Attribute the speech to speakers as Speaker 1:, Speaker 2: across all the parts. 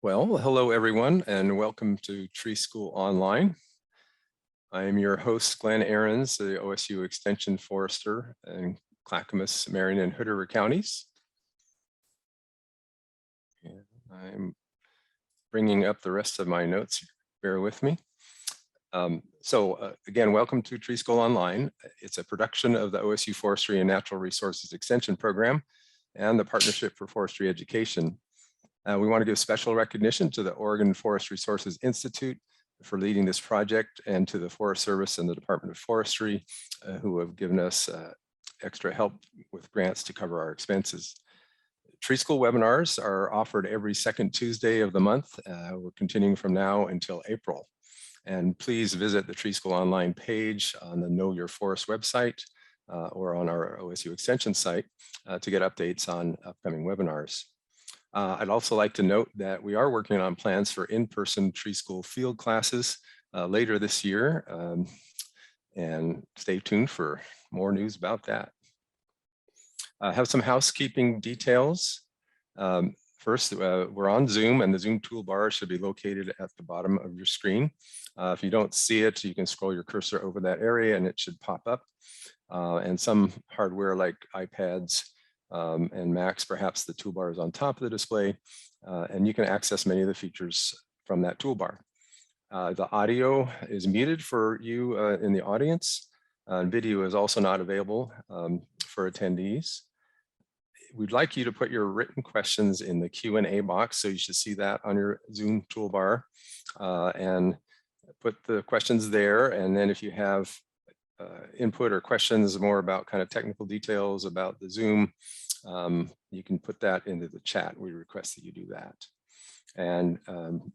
Speaker 1: Well, hello everyone, and welcome to Tree School Online. I am your host, Glenn Ahrens, the OSU Extension Forester in Clackamas, Marion, and Hood River counties. And I'm bringing up the rest of my notes. Bear with me. Again, welcome to Tree School Online. It's a production of the OSU Forestry and Natural Resources Extension Program and the Partnership for Forestry Education. We want to give special recognition to the Oregon Forest Resources Institute for leading this project, and to the Forest Service and the Department of Forestry who have given us extra help with grants to cover our expenses. Tree School webinars are offered every second Tuesday of the month. We're continuing from now until April. And please visit the Tree School Online page on the Know Your Forest website or on our OSU Extension site to get updates on upcoming webinars. I'd also like to note that we are working on plans for in-person Tree School field classes later this year, and stay tuned for more news about that. I have some housekeeping details. First, we're on Zoom, and the Zoom toolbar should be located at the bottom of your screen. If you don't see it, you can scroll your cursor over that area and it should pop up. And some hardware like iPads and Macs, perhaps the toolbar is on top of the display, and you can access many of the features from that toolbar. The audio is muted for you in the audience. Video is also not available for attendees. We'd like you to put your written questions in the Q&A box, so you should see that on your Zoom toolbar, and put the questions there. And then if you have input or questions more about kind of technical details about the Zoom, you can put that into the chat. We request that you do that. And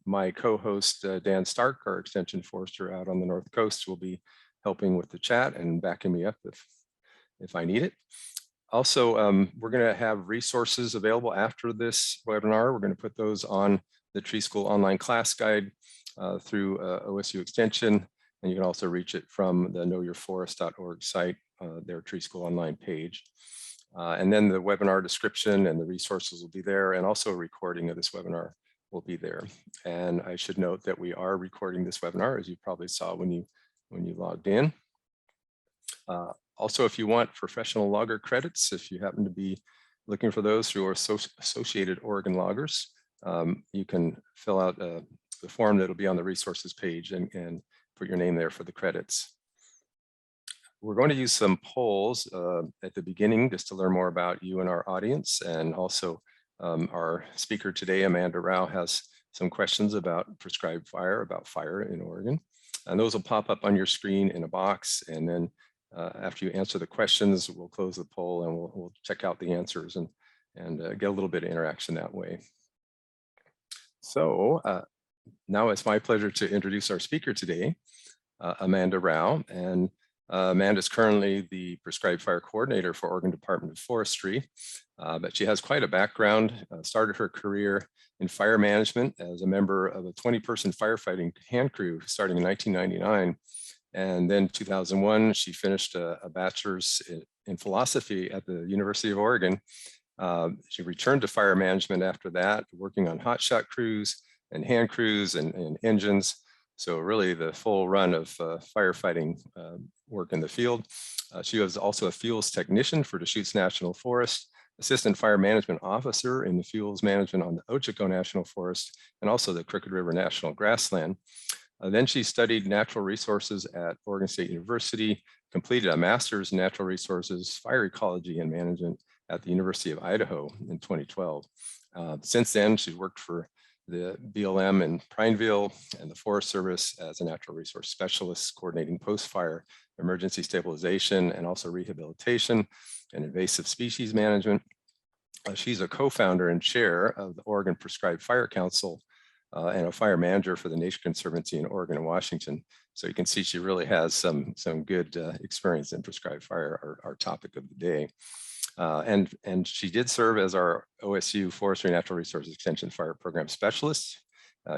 Speaker 1: my co-host, Dan Stark, our extension forester out on the North Coast, will be helping with the chat and backing me up if I need it. Also, we're going to have resources available after this webinar. We're going to put those on the Tree School Online class guide through OSU Extension. And you can also reach it from the knowyourforest.org site, their Tree School Online page. And then the webinar description and the resources will be there, and also a recording of this webinar will be there. And I should note that we are recording this webinar, as you probably saw when you logged in. Also, if you want professional logger credits, if you happen to be looking for those through our Associated Oregon Loggers, you can fill out the form that'll be on the resources page and put your name there for the credits. We're going to use some polls at the beginning just to learn more about you and our audience. And also our speaker today, Amanda Rau, has some questions about prescribed fire, about fire in Oregon. And those will pop up on your screen in a box. And then after you answer the questions, we'll close the poll and we'll check out the answers and get a little bit of interaction that way. So now it's my pleasure to introduce our speaker today, Amanda Rau. And Amanda is currently the Prescribed Fire Coordinator for Oregon Department of Forestry, but she has quite a background. Started her career in fire management as a member of a 20-person firefighting hand crew starting in 1999. And then 2001, she finished a bachelor's in philosophy at the University of Oregon. She returned to fire management after that, working on hotshot crews and hand crews and engines. So really the full run of firefighting work in the field. She was also a fuels technician for Deschutes National Forest, assistant fire management officer in the fuels management on the Ochoco National Forest, and also the Crooked River National Grassland. Then she studied natural resources at Oregon State University, completed a master's in natural resources, fire ecology and management at the University of Idaho in 2012. Since then, she's worked for the BLM in Prineville and the Forest Service as a natural resource specialist, coordinating post-fire emergency stabilization and also rehabilitation and invasive species management. She's a co-founder and chair of the Oregon Prescribed Fire Council and a fire manager for the Nature Conservancy in Oregon and Washington. So you can see she really has some good experience in prescribed fire, our topic of the day. And she did serve as our OSU Forestry Natural Resources Extension Fire Program Specialist.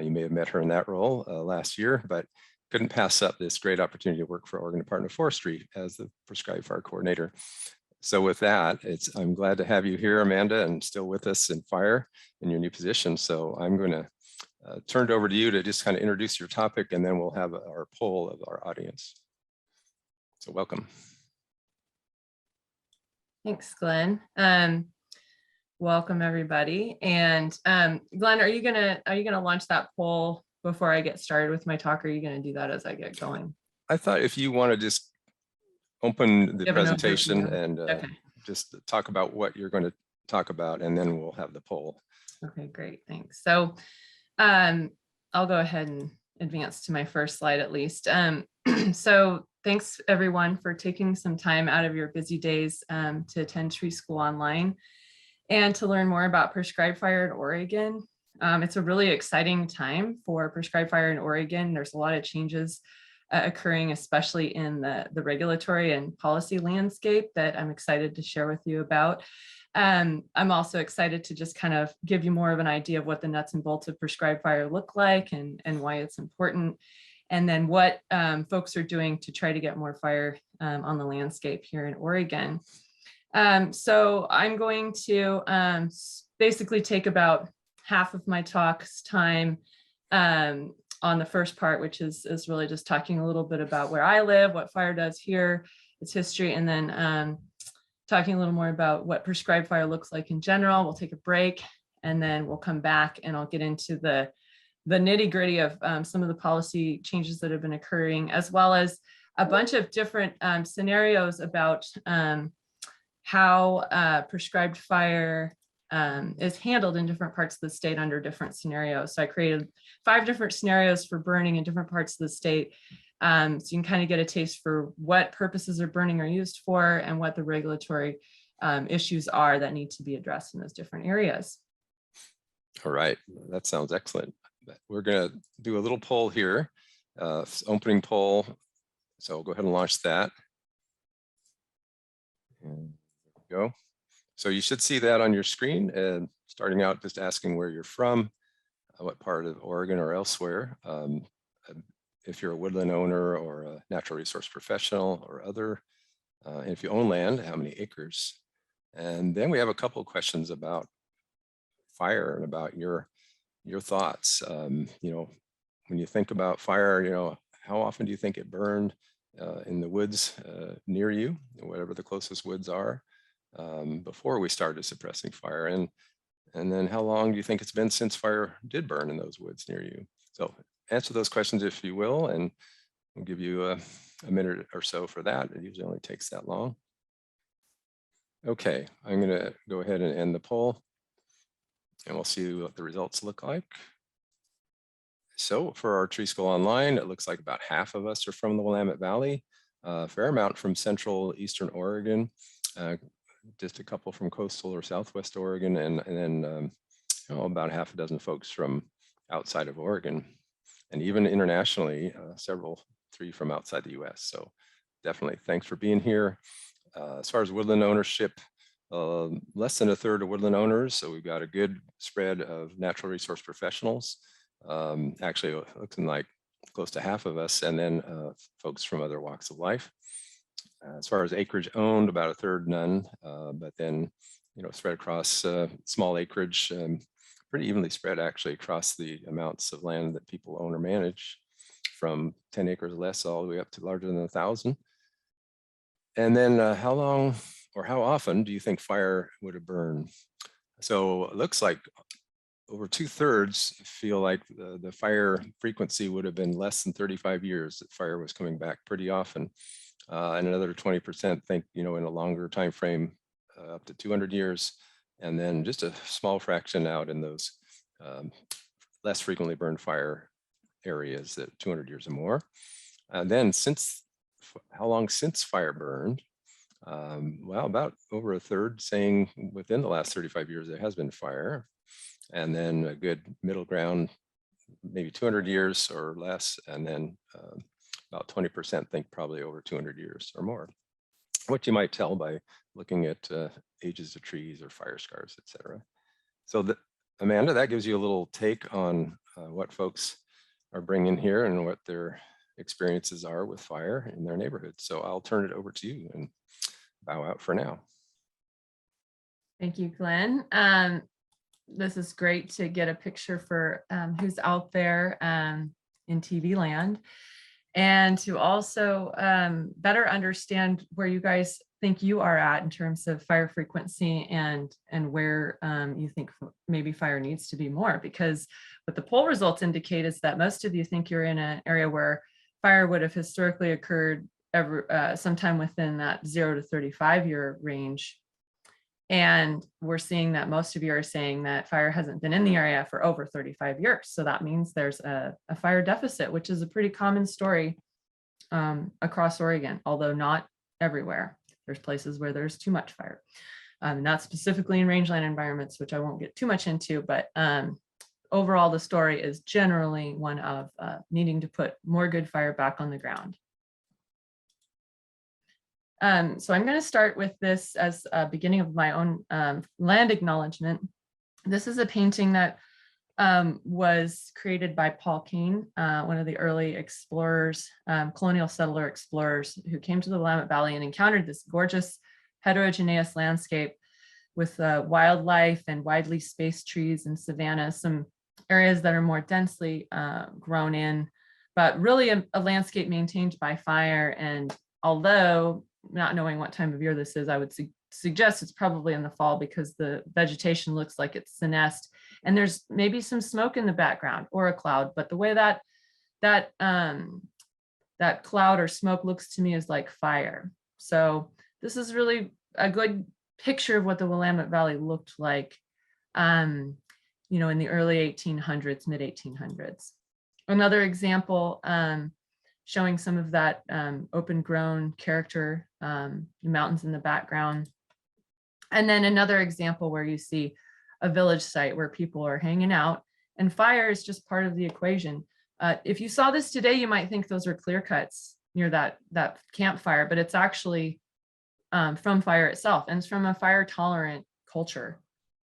Speaker 1: You may have met her in that role last year, but couldn't pass up this great opportunity to work for Oregon Department of Forestry as the Prescribed Fire Coordinator. So with that, I'm glad to have you here, Amanda, and still with us in fire in your new position. So I'm going to turn it over to you to just kind of introduce your topic, and then we'll have our poll of our audience. So welcome.
Speaker 2: Thanks, Glenn. Welcome everybody. And Glenn, are you gonna launch that poll before I get started with my talk, or are you gonna do that as I get going?
Speaker 1: I thought if you want to just open the
Speaker 2: Give an
Speaker 1: presentation
Speaker 2: overview.
Speaker 1: and
Speaker 2: Okay.
Speaker 1: just talk about what you're going to talk about, and then we'll have the poll.
Speaker 2: Okay, great, thanks. So I'll go ahead and advance to my first slide at least. So thanks everyone for taking some time out of your busy days to attend Tree School Online and to learn more about prescribed fire in Oregon. It's a really exciting time for prescribed fire in Oregon. There's a lot of changes occurring, especially in the regulatory and policy landscape that I'm excited to share with you about. I'm also excited to just kind of give you more of an idea of what the nuts and bolts of prescribed fire look like and why it's important, and then what folks are doing to try to get more fire on the landscape here in Oregon. So I'm going to basically take about half of my talk's time on the first part, which is really just talking a little bit about where I live, what fire does here, its history, and then talking a little more about what prescribed fire looks like in general. We'll take a break, and then we'll come back and I'll get into the nitty gritty of some of the policy changes that have been occurring, as well as a bunch of different scenarios about how prescribed fire is handled in different parts of the state under different scenarios. So I created 5 different scenarios for burning in different parts of the state. So you can kind of get a taste for what purposes of burning are used for and what the regulatory issues are that need to be addressed in those different areas.
Speaker 1: All right, that sounds excellent. We're going to do a little poll here, opening poll. So we'll go ahead and launch that. And there we go. So you should see that on your screen, and starting out just asking where you're from, what part of Oregon or elsewhere. If you're a woodland owner or a natural resource professional or other, and if you own land, how many acres. And then we have a couple of questions about fire and about your thoughts. You know, when you think about fire, you know, how often do you think it burned in the woods near you, whatever the closest woods are, before we started suppressing fire? And then how long do you think it's been since fire did burn in those woods near you? So answer those questions if you will, and we'll give you a minute or so for that. It usually only takes that long. Okay, I'm going to go ahead and end the poll, and we'll see what the results look like. So for our Tree School Online, it looks like about half of us are from the Willamette Valley, a fair amount from central eastern Oregon, just a couple from coastal or southwest Oregon, and then you know, about half a dozen folks from outside of Oregon, and even internationally, 3 from outside the US. So definitely thanks for being here. As far as woodland ownership, less than a third of woodland owners, so we've got a good spread of natural resource professionals. Actually, looking like close to half of us, and then folks from other walks of life. As far as acreage owned, about a third none, but then, you know, spread across small acreage, pretty evenly spread actually across the amounts of land that people own or manage, from 10 acres or less all the way up to larger than 1,000. And then how long or how often do you think fire would have burned? So it looks like over 2/3 feel like the fire frequency would have been less than 35 years that fire was coming back pretty often. And another 20% think, you know, in a longer time frame, up to 200 years, and then just a small fraction out in those less frequently burned fire areas that 200 years or more. And then how long since fire burned? Well, about over a third saying within the last 35 years there has been fire, and then a good middle ground, maybe 200 years or less, and then about 20% think probably over 200 years or more, what you might tell by looking at ages of trees or fire scars, etc. So Amanda, that gives you a little take on what folks are bringing here and what their experiences are with fire in their neighborhood. So I'll turn it over to you and bow out for now.
Speaker 2: Thank you, Glenn. this is great to get a picture for who's out there in TV land, and to also better understand where you guys think you are at in terms of fire frequency and where you think maybe fire needs to be more. Because what the poll results indicate is that most of you think you're in an area where fire would have historically occurred sometime within that 0 to 35 year range. And we're seeing that most of you are saying that fire hasn't been in the area for over 35 years. So that means there's a fire deficit, which is a pretty common story across Oregon, although not everywhere. There's places where there's too much fire, not specifically in rangeland environments, which I won't get too much into, but overall, the story is generally one of needing to put more good fire back on the ground. So I'm going to start with this as a beginning of my own land acknowledgement. This is a painting that was created by Paul Kane, one of the early explorers, colonial settler explorers who came to the Willamette Valley and encountered this gorgeous heterogeneous landscape with wildlife and widely spaced trees and savannas, some areas that are more densely grown in, but really a landscape maintained by fire. And although not knowing what time of year this is, I would suggest it's probably in the fall because the vegetation looks like it's senesced and there's maybe some smoke in the background or a cloud, but the way that cloud or smoke looks to me is like fire. So this is really a good picture of what the Willamette Valley looked like, in the early 1800s, mid 1800s. Another example showing some of that open grown character, the mountains in the background. And then another example where you see a village site where people are hanging out and fire is just part of the equation. If you saw this today, you might think those are clear cuts near that campfire, but it's actually from fire itself, and it's from a fire tolerant culture,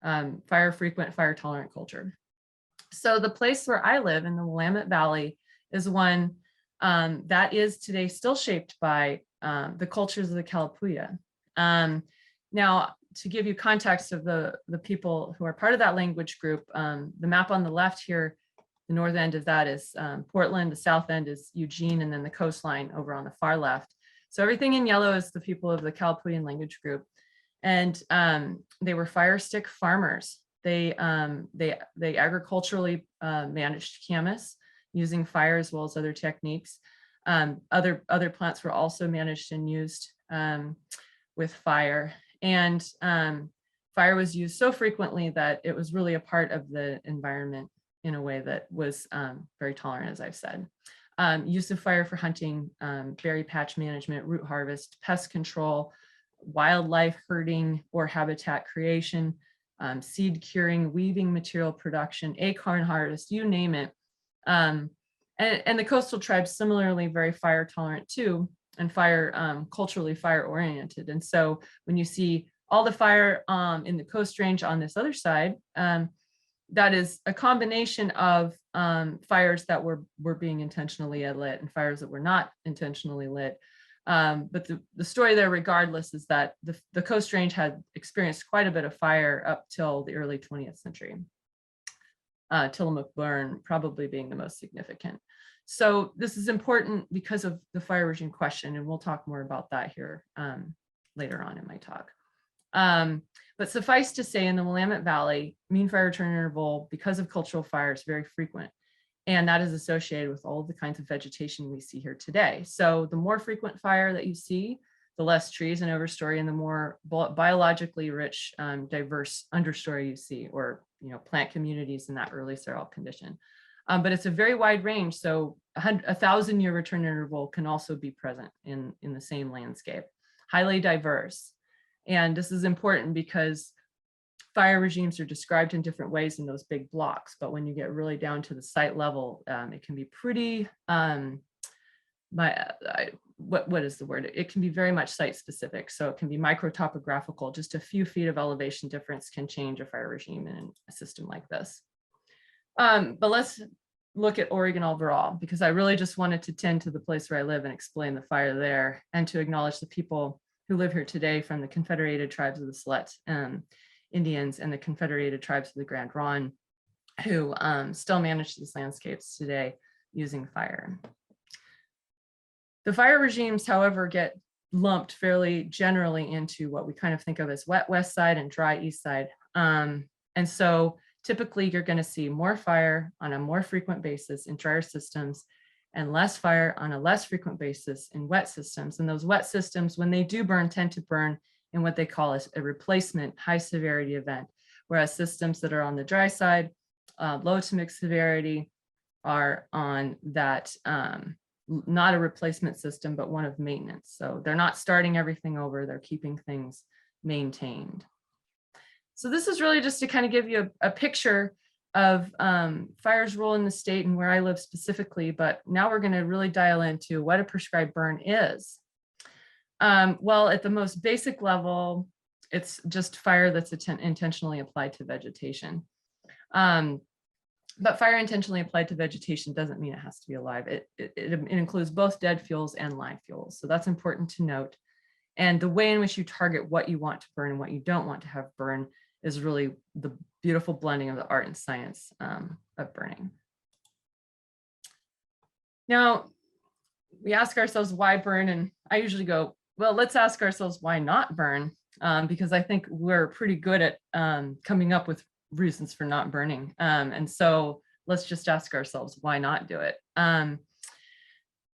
Speaker 2: fire frequent, fire tolerant culture. So the place where I live in the Willamette Valley is one that is today still shaped by the cultures of the Kalapuya. Now, to give you context of the people who are part of that language group, the map on the left here, the north end of that is Portland, the south end is Eugene, and then the coastline over on the far left. So everything in yellow is the people of the Kalapuyan language group. And they were fire stick farmers. They agriculturally managed camas using fire as well as other techniques. Other plants were also managed and used with fire. And fire was used so frequently that it was really a part of the environment in a way that was very tolerant, as I've said. Use of fire for hunting, berry patch management, root harvest, pest control, wildlife herding or habitat creation, seed curing, weaving material production, acorn harvest, you name it. And the coastal tribes similarly very fire tolerant too, and fire culturally fire oriented. And so when you see all the fire in the Coast Range on this other side, that is a combination of fires that were being intentionally lit and fires that were not intentionally lit. But the story there regardless is that the Coast Range had experienced quite a bit of fire up till the early 20th century. Tillamook Burn probably being the most significant. So this is important because of the fire regime question, and we'll talk more about that here later on in my talk. But suffice to say, in the Willamette Valley, mean fire return interval, because of cultural fire, is very frequent. And that is associated with all of the kinds of vegetation we see here today. So the more frequent fire that you see, the less trees and overstory, and the more biologically rich, diverse understory you see, or plant communities in that early sterile condition. But it's a very wide range. So a 1,000-year return interval can also be present in the same landscape, highly diverse. And this is important because fire regimes are described in different ways in those big blocks. But when you get really down to the site level, it can be pretty, what is the word? It can be very much site specific. So it can be micro-topographical. Just a few feet of elevation difference can change a fire regime in a system like this. But let's look at Oregon overall, because I really just wanted to tend to the place where I live and explain the fire there, and to acknowledge the people who live here today from the Confederated Tribes of the Siletz Indians and the Confederated Tribes of the Grand Ronde, who still manage these landscapes today using fire. The fire regimes, however, get lumped fairly generally into what we kind of think of as wet west side and dry east side. And so typically you're going to see more fire on a more frequent basis in drier systems and less fire on a less frequent basis in wet systems. And those wet systems, when they do burn, tend to burn in what they call a replacement high severity event, whereas systems that are on the dry side, low to mixed severity, are on that not a replacement system, but one of maintenance. So they're not starting everything over, they're keeping things maintained. So this is really just to kind of give you a picture of fire's role in the state and where I live specifically, but now we're going to really dial into what a prescribed burn is. Well, at the most basic level, it's just fire that's intentionally applied to vegetation. But fire intentionally applied to vegetation doesn't mean it has to be alive. It includes both dead fuels and live fuels. So that's important to note. And the way in which you target what you want to burn and what you don't want to have burn is really the beautiful blending of the art and science of burning. Now, we ask ourselves why burn, and I usually go, well, let's ask ourselves why not burn, because I think we're pretty good at coming up with reasons for not burning. And so let's just ask ourselves why not do it.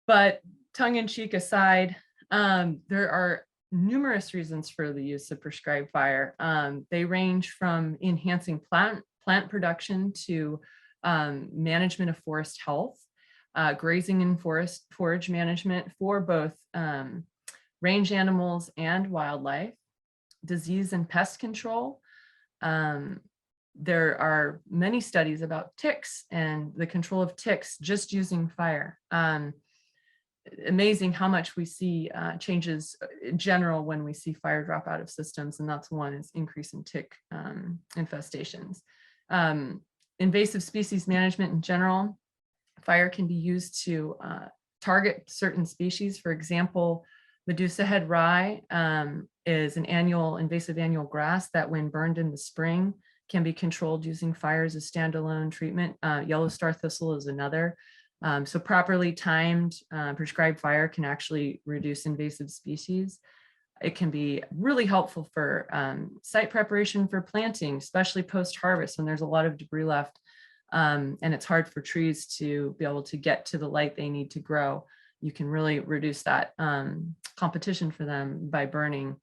Speaker 2: But tongue-in-cheek aside, there are numerous reasons for the use of prescribed fire. They range from enhancing plant production to management of forest health, grazing and forage management for both range animals and wildlife, disease and pest control. There are many studies about ticks and the control of ticks just using fire. Amazing how much we see changes in general when we see fire drop out of systems, and that's one is increase in tick infestations. Invasive species management in general, fire can be used to target certain species. For example, Medusa head rye is an invasive annual grass that when burned in the spring can be controlled using fire as a standalone treatment. Yellow star thistle is another. So properly timed prescribed fire can actually reduce invasive species. It can be really helpful for site preparation for planting, especially post-harvest when there's a lot of debris left and it's hard for trees to be able to get to the light they need to grow. You can really reduce that competition for them by burning.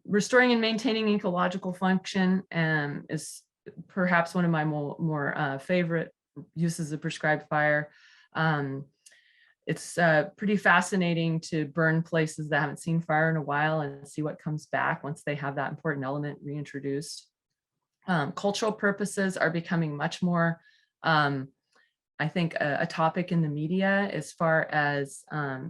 Speaker 2: Restoring and maintaining ecological function is perhaps one of my more favorite uses of prescribed fire. It's pretty fascinating to burn places that haven't seen fire in a while and see what comes back once they have that important element reintroduced. Cultural purposes are becoming much more, I think, a topic in the media as far as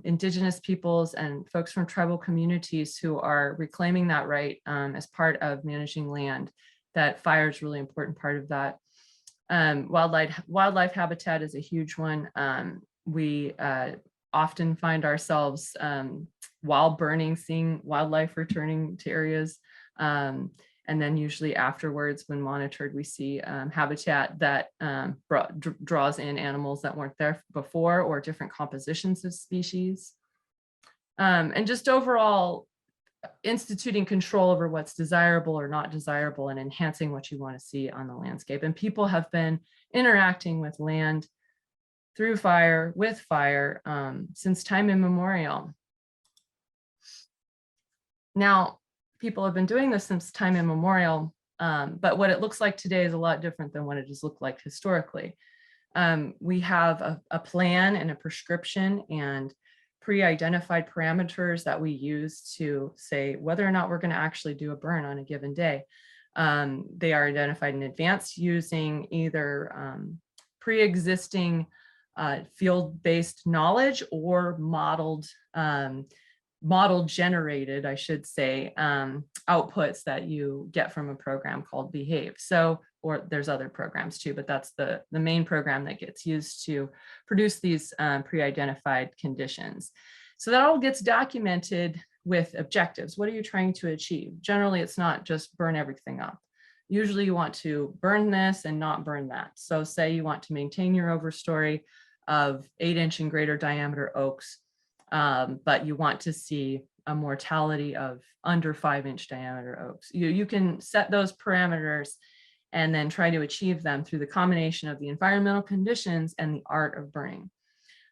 Speaker 2: Indigenous peoples and folks from tribal communities who are reclaiming that right as part of managing land, that fire is really important part of that. Wildlife habitat is a huge one. We often find ourselves while burning, seeing wildlife returning to areas. And then usually afterwards, when monitored, we see habitat that draws in animals that weren't there before or different compositions of species. And just overall, instituting control over what's desirable or not desirable and enhancing what you want to see on the landscape. And people have been interacting with land through fire, with fire, since time immemorial. Now, people have been doing this since time immemorial, but what it looks like today is a lot different than what it has looked like historically. We have a plan and a prescription and pre-identified parameters that we use to say whether or not we're going to actually do a burn on a given day. They are identified in advance using either pre-existing field-based knowledge or model generated, I should say, outputs that you get from a program called Behave. So, or there's other programs too, but that's the main program that gets used to produce these pre-identified conditions. So that all gets documented with objectives. What are you trying to achieve? Generally, it's not just burn everything up. Usually you want to burn this and not burn that. So say you want to maintain your overstory of 8-inch and greater diameter oaks, but you want to see a mortality of under 5-inch diameter oaks. You can set those parameters and then try to achieve them through the combination of the environmental conditions and the art of burning.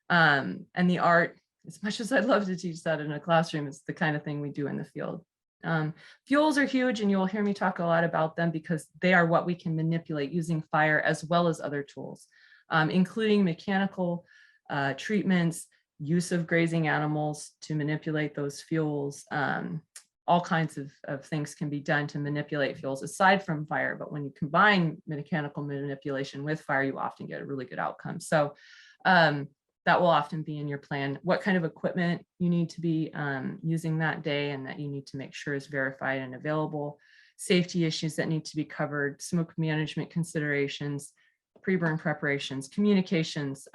Speaker 2: And the art, as much as I'd love to teach that in a classroom, it's the kind of thing we do in the field. Fuels are huge, and you'll hear me talk a lot about them because they are what we can manipulate using fire as well as other tools, including mechanical treatments, use of grazing animals to manipulate those fuels. All kinds of things can be done to manipulate fuels aside from fire, but when you combine mechanical manipulation with fire, you often get a really good outcome. So that will often be in your plan, what kind of equipment you need to be using that day and that you need to make sure is verified and available, safety issues that need to be covered, smoke management considerations, pre-burn preparations, communications.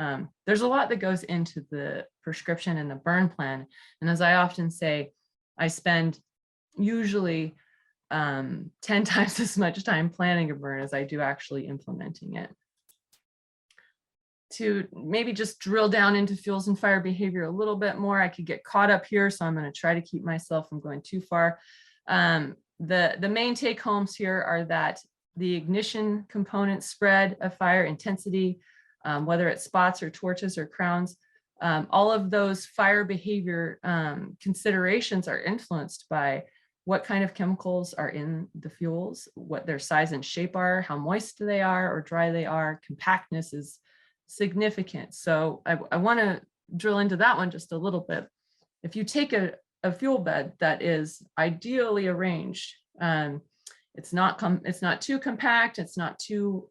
Speaker 2: There's a lot that goes into the prescription and the burn plan. And as I often say, I spend usually 10 times as much time planning a burn as I do actually implementing it. To maybe just drill down into fuels and fire behavior a little bit more, I could get caught up here, so I'm going to try to keep myself from going too far. The main take homes here are that the ignition component spread of fire intensity, whether it's spots or torches or crowns, all of those fire behavior considerations are influenced by what kind of chemicals are in the fuels, what their size and shape are, how moist they are or dry they are. Compactness is significant. So I want to drill into that one just a little bit. If you take a fuel bed that is ideally arranged, it's not too compact, it's not too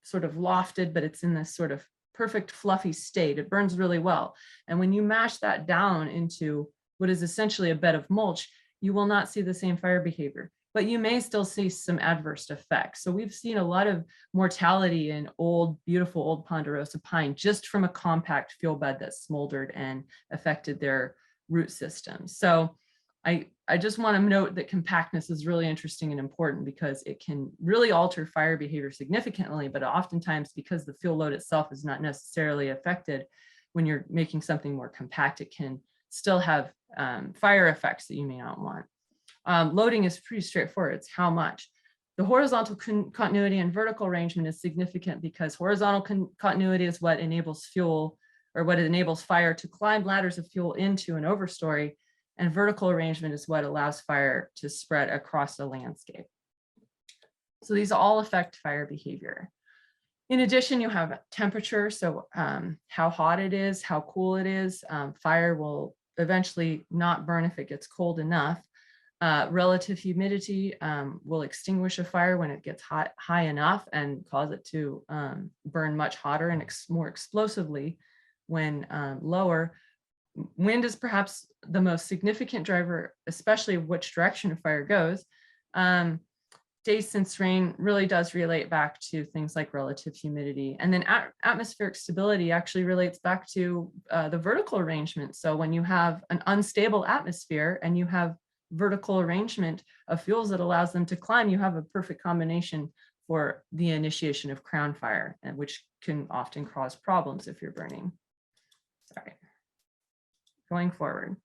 Speaker 2: sort of lofted, but it's in this sort of perfect fluffy state. It burns really well. And when you mash that down into what is essentially a bed of mulch, you will not see the same fire behavior, but you may still see some adverse effects. So we've seen a lot of mortality in beautiful old ponderosa pine just from a compact fuel bed that smoldered and affected their root system. So I just want to note that compactness is really interesting and important because it can really alter fire behavior significantly, but oftentimes because the fuel load itself is not necessarily affected, when you're making something more compact, it can still have fire effects that you may not want. Loading is pretty straightforward. It's how much. The horizontal continuity and vertical arrangement is significant because horizontal continuity is what enables fuel, or what enables fire to climb ladders of fuel into an overstory, and vertical arrangement is what allows fire to spread across the landscape. So these all affect fire behavior. In addition, you have temperature. So how hot it is, how cool it is. Fire will eventually not burn if it gets cold enough. Relative humidity will extinguish a fire when it gets high enough and cause it to burn much hotter and more explosively when lower. Wind is perhaps the most significant driver, especially of which direction a fire goes. Days since rain really does relate back to things like relative humidity. And then atmospheric stability actually relates back to the vertical arrangement. So when you have an unstable atmosphere and you have vertical arrangement of fuels that allows them to climb, you have a perfect combination for the initiation of crown fire, and which can often cause problems if you're burning. Sorry. Going forward.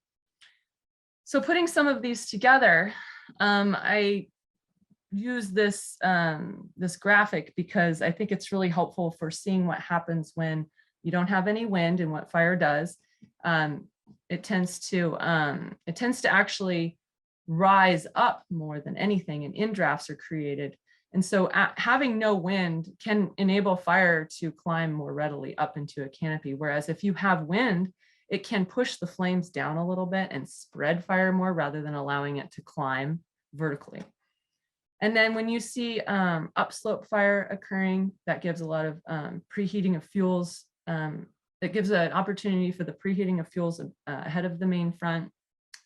Speaker 2: So putting some of these together, I use this, this graphic because I think it's really helpful for seeing what happens when you don't have any wind and what fire does. It tends to actually rise up more than anything, and indrafts are created. And so having no wind can enable fire to climb more readily up into a canopy. Whereas if you have wind, it can push the flames down a little bit and spread fire more rather than allowing it to climb vertically. And then when you see upslope fire occurring, that gives a lot of preheating of fuels. It gives an opportunity for the preheating of fuels ahead of the main front.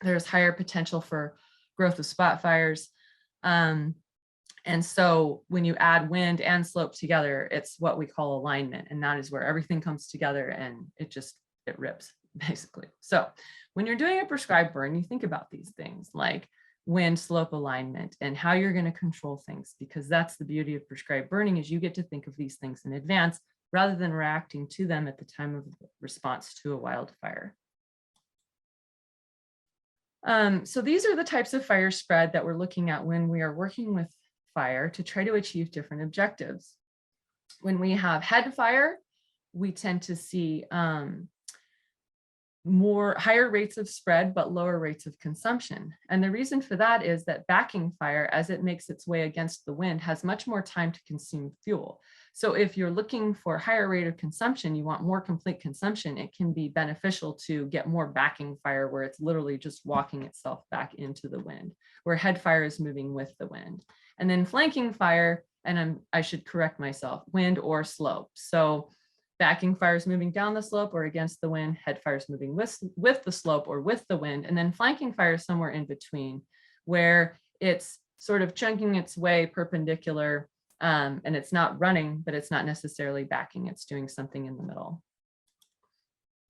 Speaker 2: There's higher potential for growth of spot fires. And so when you add wind and slope together, it's what we call alignment. And that is where everything comes together and it rips. basically. So when you're doing a prescribed burn, you think about these things like wind slope alignment and how you're going to control things, because that's the beauty of prescribed burning, is you get to think of these things in advance rather than reacting to them at the time of response to a wildfire. So these are the types of fire spread that we're looking at when we are working with fire to try to achieve different objectives. When we have head fire, we tend to see higher rates of spread, but lower rates of consumption. And the reason for that is that backing fire, as it makes its way against the wind, has much more time to consume fuel. So if you're looking for a higher rate of consumption, you want more complete consumption, it can be beneficial to get more backing fire where it's literally just walking itself back into the wind, where head fire is moving with the wind. And then flanking fire, and I should correct myself, wind or slope. So backing fire is moving down the slope or against the wind, head fire is moving with the slope or with the wind, and then flanking fire is somewhere in between, where it's sort of chunking its way perpendicular, and it's not running, but it's not necessarily backing, it's doing something in the middle.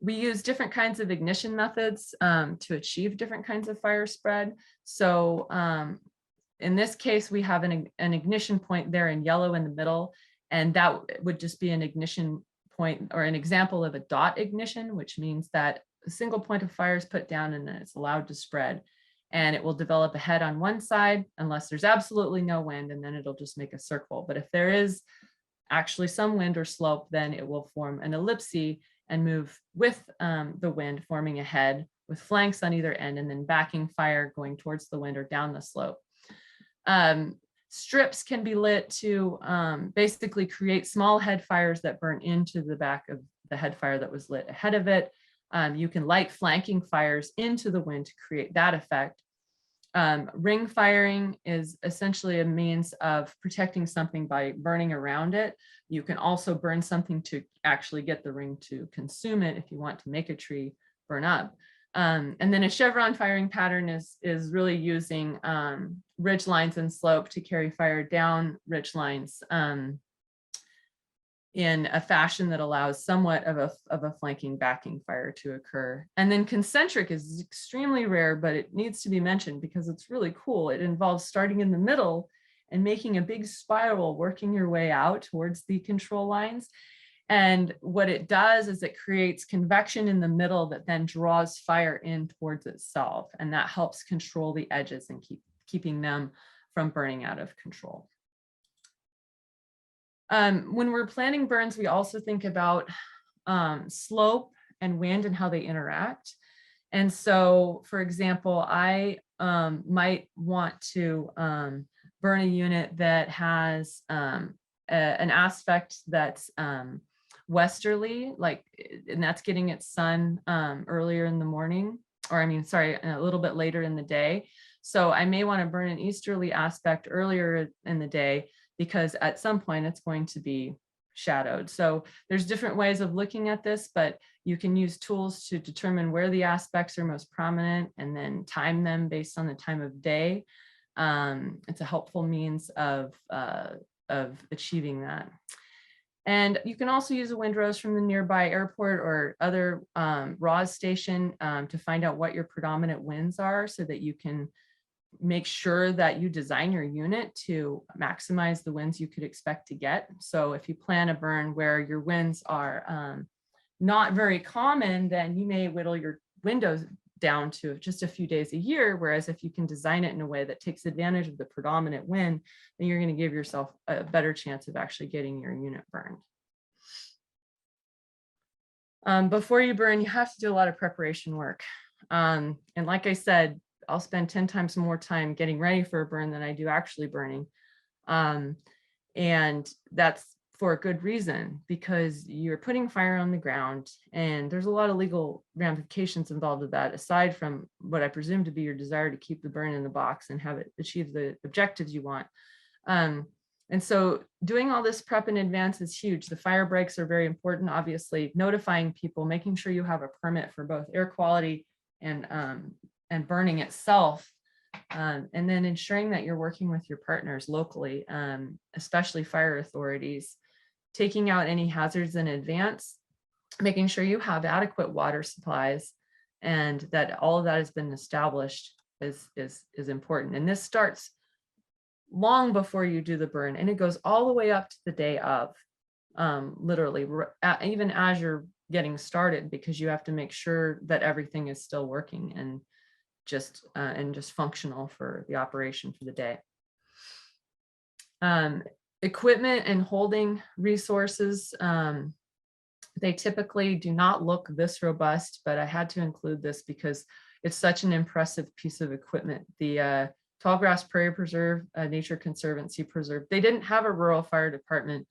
Speaker 2: We use different kinds of ignition methods to achieve different kinds of fire spread. So in this case, we have an ignition point there in yellow in the middle, and that would just be an ignition point or an example of a dot ignition, which means that a single point of fire is put down and then it's allowed to spread, and it will develop a head on one side unless there's absolutely no wind, and then it'll just make a circle. But if there is actually some wind or slope, then it will form an ellipse and move with the wind, forming a head with flanks on either end, and then backing fire going towards the wind or down the slope. Strips can be lit to basically create small head fires that burn into the back of the head fire that was lit ahead of it. You can light flanking fires into the wind to create that effect. Ring firing is essentially a means of protecting something by burning around it. You can also burn something to actually get the ring to consume it if you want to make a tree burn up. And then a chevron firing pattern is really using ridge lines and slope to carry fire down ridge lines in a fashion that allows somewhat of a flanking backing fire to occur. And then concentric is extremely rare, but it needs to be mentioned because it's really cool. It involves starting in the middle and making a big spiral, working your way out towards the control lines. And what it does is it creates convection in the middle that then draws fire in towards itself. And that helps control the edges and keeping them from burning out of control. When we're planning burns, we also think about slope and wind and how they interact. And so, for example, I might want to burn a unit that has an aspect that's westerly, and that's getting its sun earlier in the morning, or a little bit later in the day. So I may want to burn an easterly aspect earlier in the day because at some point it's going to be shadowed. So there's different ways of looking at this, but you can use tools to determine where the aspects are most prominent and then time them based on the time of day. It's a helpful means of achieving that. And you can also use a windrose from the nearby airport or other RAWS station to find out what your predominant winds are so that you can make sure that you design your unit to maximize the winds you could expect to get. So if you plan a burn where your winds are not very common, then you may whittle your windows down to just a few days a year. Whereas if you can design it in a way that takes advantage of the predominant wind, then you're going to give yourself a better chance of actually getting your unit burned. Before you burn, you have to do a lot of preparation work. And like I said, I'll spend 10 times more time getting ready for a burn than I do actually burning. And that's for a good reason, because you're putting fire on the ground and there's a lot of legal ramifications involved with that, aside from what I presume to be your desire to keep the burn in the box and have it achieve the objectives you want. And so doing all this prep in advance is huge. The fire breaks are very important, obviously, notifying people, making sure you have a permit for both air quality and burning itself. And then ensuring that you're working with your partners locally, especially fire authorities, taking out any hazards in advance, making sure you have adequate water supplies and that all of that has been established is important. And this starts long before you do the burn, and it goes all the way up to the day of, literally, even as you're getting started, because you have to make sure that everything is still working and just functional for the operation for the day. Equipment and holding resources, they typically do not look this robust, but I had to include this because it's such an impressive piece of equipment. The Tallgrass Prairie Preserve, Nature Conservancy Preserve, they didn't have a rural fire department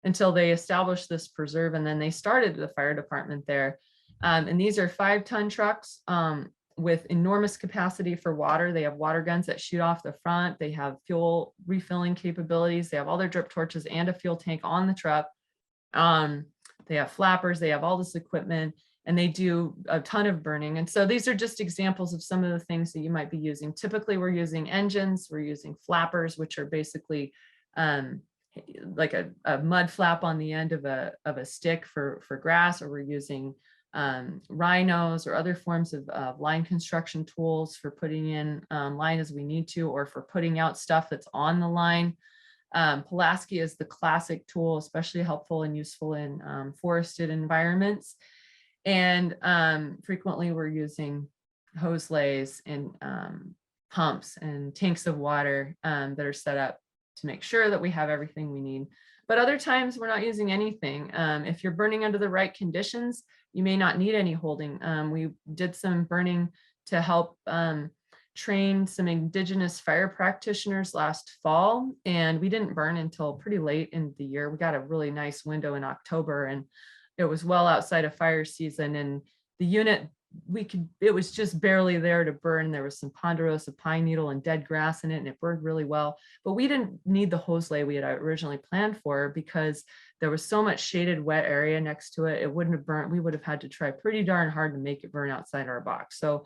Speaker 2: until they established this preserve, and then they started the fire department there. And these are 5-ton trucks with enormous capacity for water. They have water guns that shoot off the front. They have fuel refilling capabilities. They have all their drip torches and a fuel tank on the truck. They have flappers, they have all this equipment, and they do a ton of burning. And so these are just examples of some of the things that you might be using. Typically, we're using engines, we're using flappers, which are basically like a mud flap on the end of a stick for grass, or we're using rhinos or other forms of line construction tools for putting in line as we need to, or for putting out stuff that's on the line. Pulaski is the classic tool, especially helpful and useful in forested environments. And frequently we're using hose lays and pumps and tanks of water that are set up to make sure that we have everything we need. But other times we're not using anything. If you're burning under the right conditions, you may not need any holding. We did some burning to help trained some indigenous fire practitioners last fall, and we didn't burn until pretty late in the year. We got a really nice window in October, and it was well outside of fire season, and the unit, it was just barely there to burn. There was some ponderosa pine needle and dead grass in it, and it burned really well. But we didn't need the hose lay we had originally planned for, because there was so much shaded wet area next to it. It wouldn't have burnt. We would have had to try pretty darn hard to make it burn outside our box. So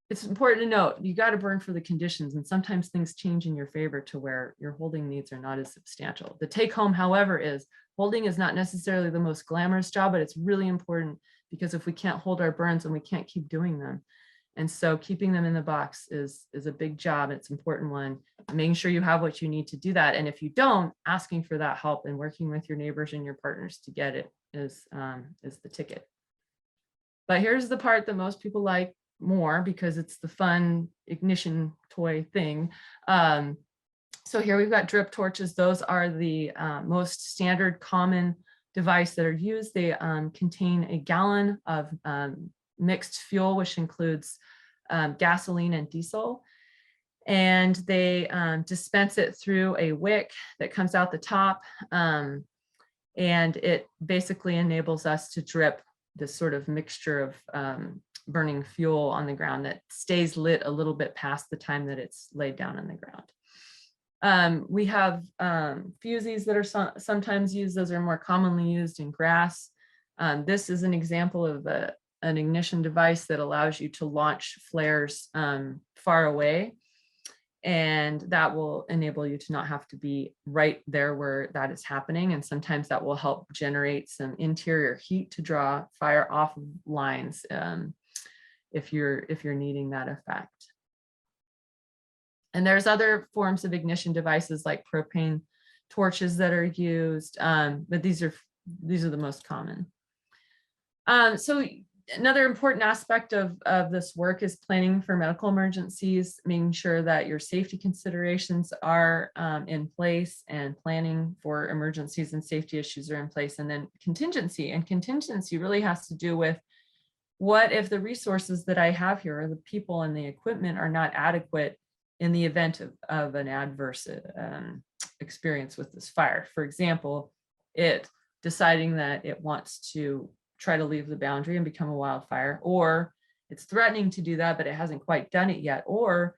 Speaker 2: it's important to note, you got to burn for the conditions, and sometimes things change in your favor to where your holding needs are not as substantial. The take home, however, is holding is not necessarily the most glamorous job, but it's really important, because if we can't hold our burns, and we can't keep doing them. And so keeping them in the box is a big job. It's an important one, making sure you have what you need to do that. And if you don't, asking for that help and working with your neighbors and your partners to get it is the ticket. But here's the part that most people like more, because it's the fun ignition toy thing. So here we've got drip torches. Those are the most standard common device that are used. They contain a gallon of mixed fuel, which includes gasoline and diesel. And they dispense it through a wick that comes out the top. And it basically enables us to drip this sort of mixture of burning fuel on the ground that stays lit a little bit past the time that it's laid down on the ground. We have fusees that are sometimes used. Those are more commonly used in grass. This is an example of an ignition device that allows you to launch flares far away, and that will enable you to not have to be right there where that is happening. And sometimes that will help generate some interior heat to draw fire off of lines if you're needing that effect. And there's other forms of ignition devices like propane torches that are used, but these are the most common. So another important aspect of this work is planning for medical emergencies, making sure that your safety considerations are in place, and planning for emergencies and safety issues are in place. And then contingency, and contingency really has to do with, what if the resources that I have here, or the people and the equipment, are not adequate in the event of an adverse experience with this fire? For example, it deciding that it wants to try to leave the boundary and become a wildfire, or it's threatening to do that, but it hasn't quite done it yet. Or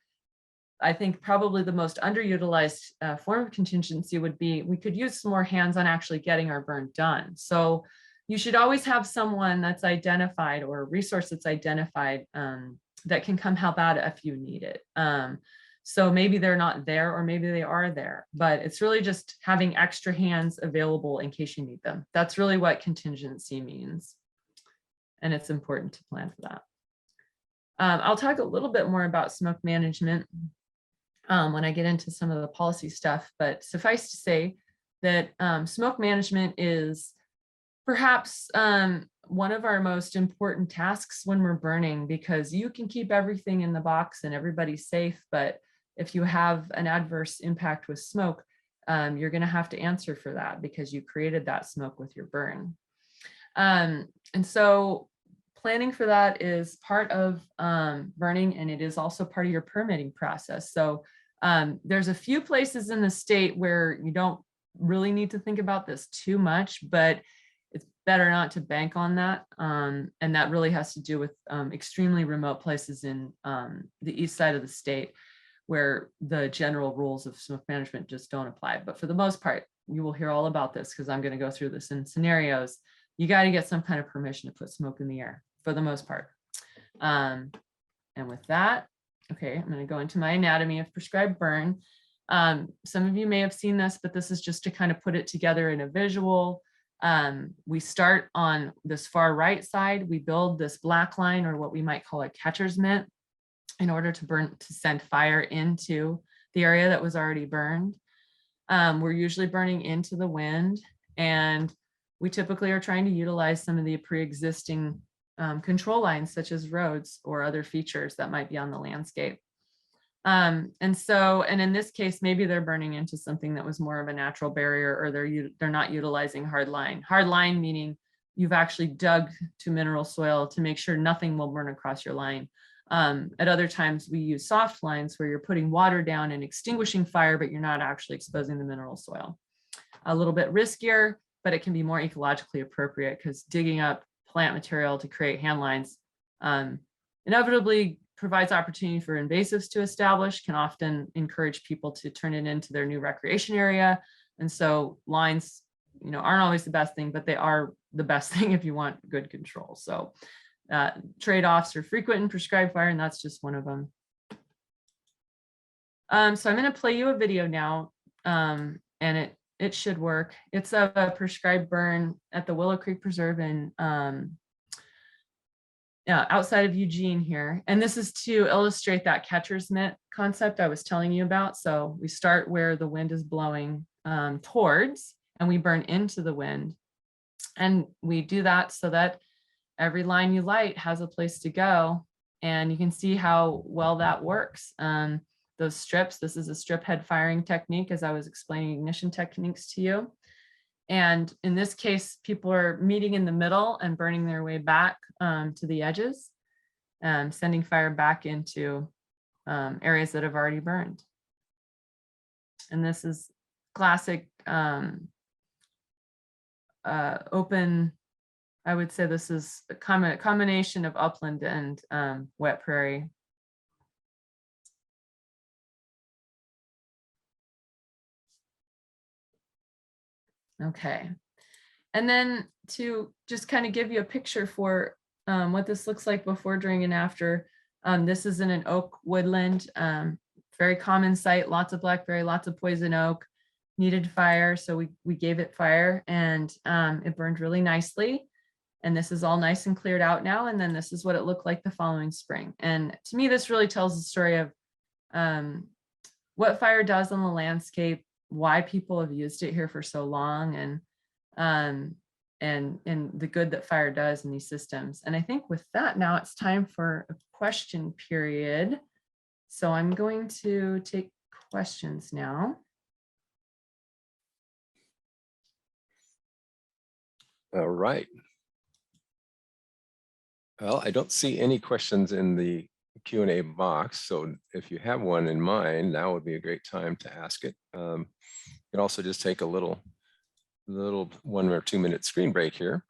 Speaker 2: I think probably the most underutilized form of contingency would be, we could use some more hands on actually getting our burn done. So you should always have someone that's identified, or a resource that's identified, that can come help out if you need it. So maybe they're not there, or maybe they are there, but it's really just having extra hands available in case you need them. That's really what contingency means. and it's important to plan for that. I'll talk a little bit more about smoke management when I get into some of the policy stuff, but suffice to say that smoke management is perhaps one of our most important tasks when we're burning, because you can keep everything in the box and everybody's safe, but if you have an adverse impact with smoke, you're going to have to answer for that because you created that smoke with your burn. And so planning for that is part of burning, and it is also part of your permitting process. So there's a few places in the state where you don't really need to think about this too much, but it's better not to bank on that. And that really has to do with extremely remote places in the east side of the state where the general rules of smoke management just don't apply. But for the most part, you will hear all about this because I'm going to go through this in scenarios. You got to get some kind of permission to put smoke in the air for the most part. And with that, okay, I'm going to go into my anatomy of prescribed burn. Some of you may have seen this, but this is just to kind of put it together in a visual. We start on this far right side. We build this black line, or what we might call a catcher's mitt, in order to send fire into the area that was already burned. We're usually burning into the wind, and we typically are trying to utilize some of the pre-existing control lines, such as roads or other features that might be on the landscape. And in this case, maybe they're burning into something that was more of a natural barrier, or they're not utilizing hard line. Hard line meaning you've actually dug to mineral soil to make sure nothing will burn across your line. At other times we use soft lines where you're putting water down and extinguishing fire, but you're not actually exposing the mineral soil. A little bit riskier, but it can be more ecologically appropriate because digging up plant material to create hand lines inevitably provides opportunity for invasives to establish, can often encourage people to turn it into their new recreation area. And so lines, aren't always the best thing, but they are the best thing if you want good control. So trade-offs are frequent in prescribed fire, and that's just one of them. So I'm going to play you a video now, and it should work. It's a prescribed burn at the Willow Creek Preserve in outside of Eugene here. And this is to illustrate that catcher's mitt concept I was telling you about. So we start where the wind is blowing towards, and we burn into the wind. And we do that so that every line you light has a place to go. And you can see how well that works. Those strips, this is a strip head firing technique, as I was explaining ignition techniques to you. And in this case, people are meeting in the middle and burning their way back to the edges, sending fire back into areas that have already burned. And this is classic open, I would say this is a combination of upland and wet prairie. Okay, and then to just kind of give you a picture for what this looks like before, during, and after, this is in an oak woodland, very common site, lots of blackberry, lots of poison oak, needed fire, so we gave it fire, and it burned really nicely. And this is all nice and cleared out now, and then this is what it looked like the following spring. And to me, this really tells the story of what fire does on the landscape, why people have used it here for so long, and the good that fire does in these systems. And I think with that, now it's time for a question period. So I'm going to take questions now.
Speaker 1: All right. Well, I don't see any questions in the Q&A box. So if you have one in mind, now would be a great time to ask it. You can also just take a little 1 or 2 minute screen break here.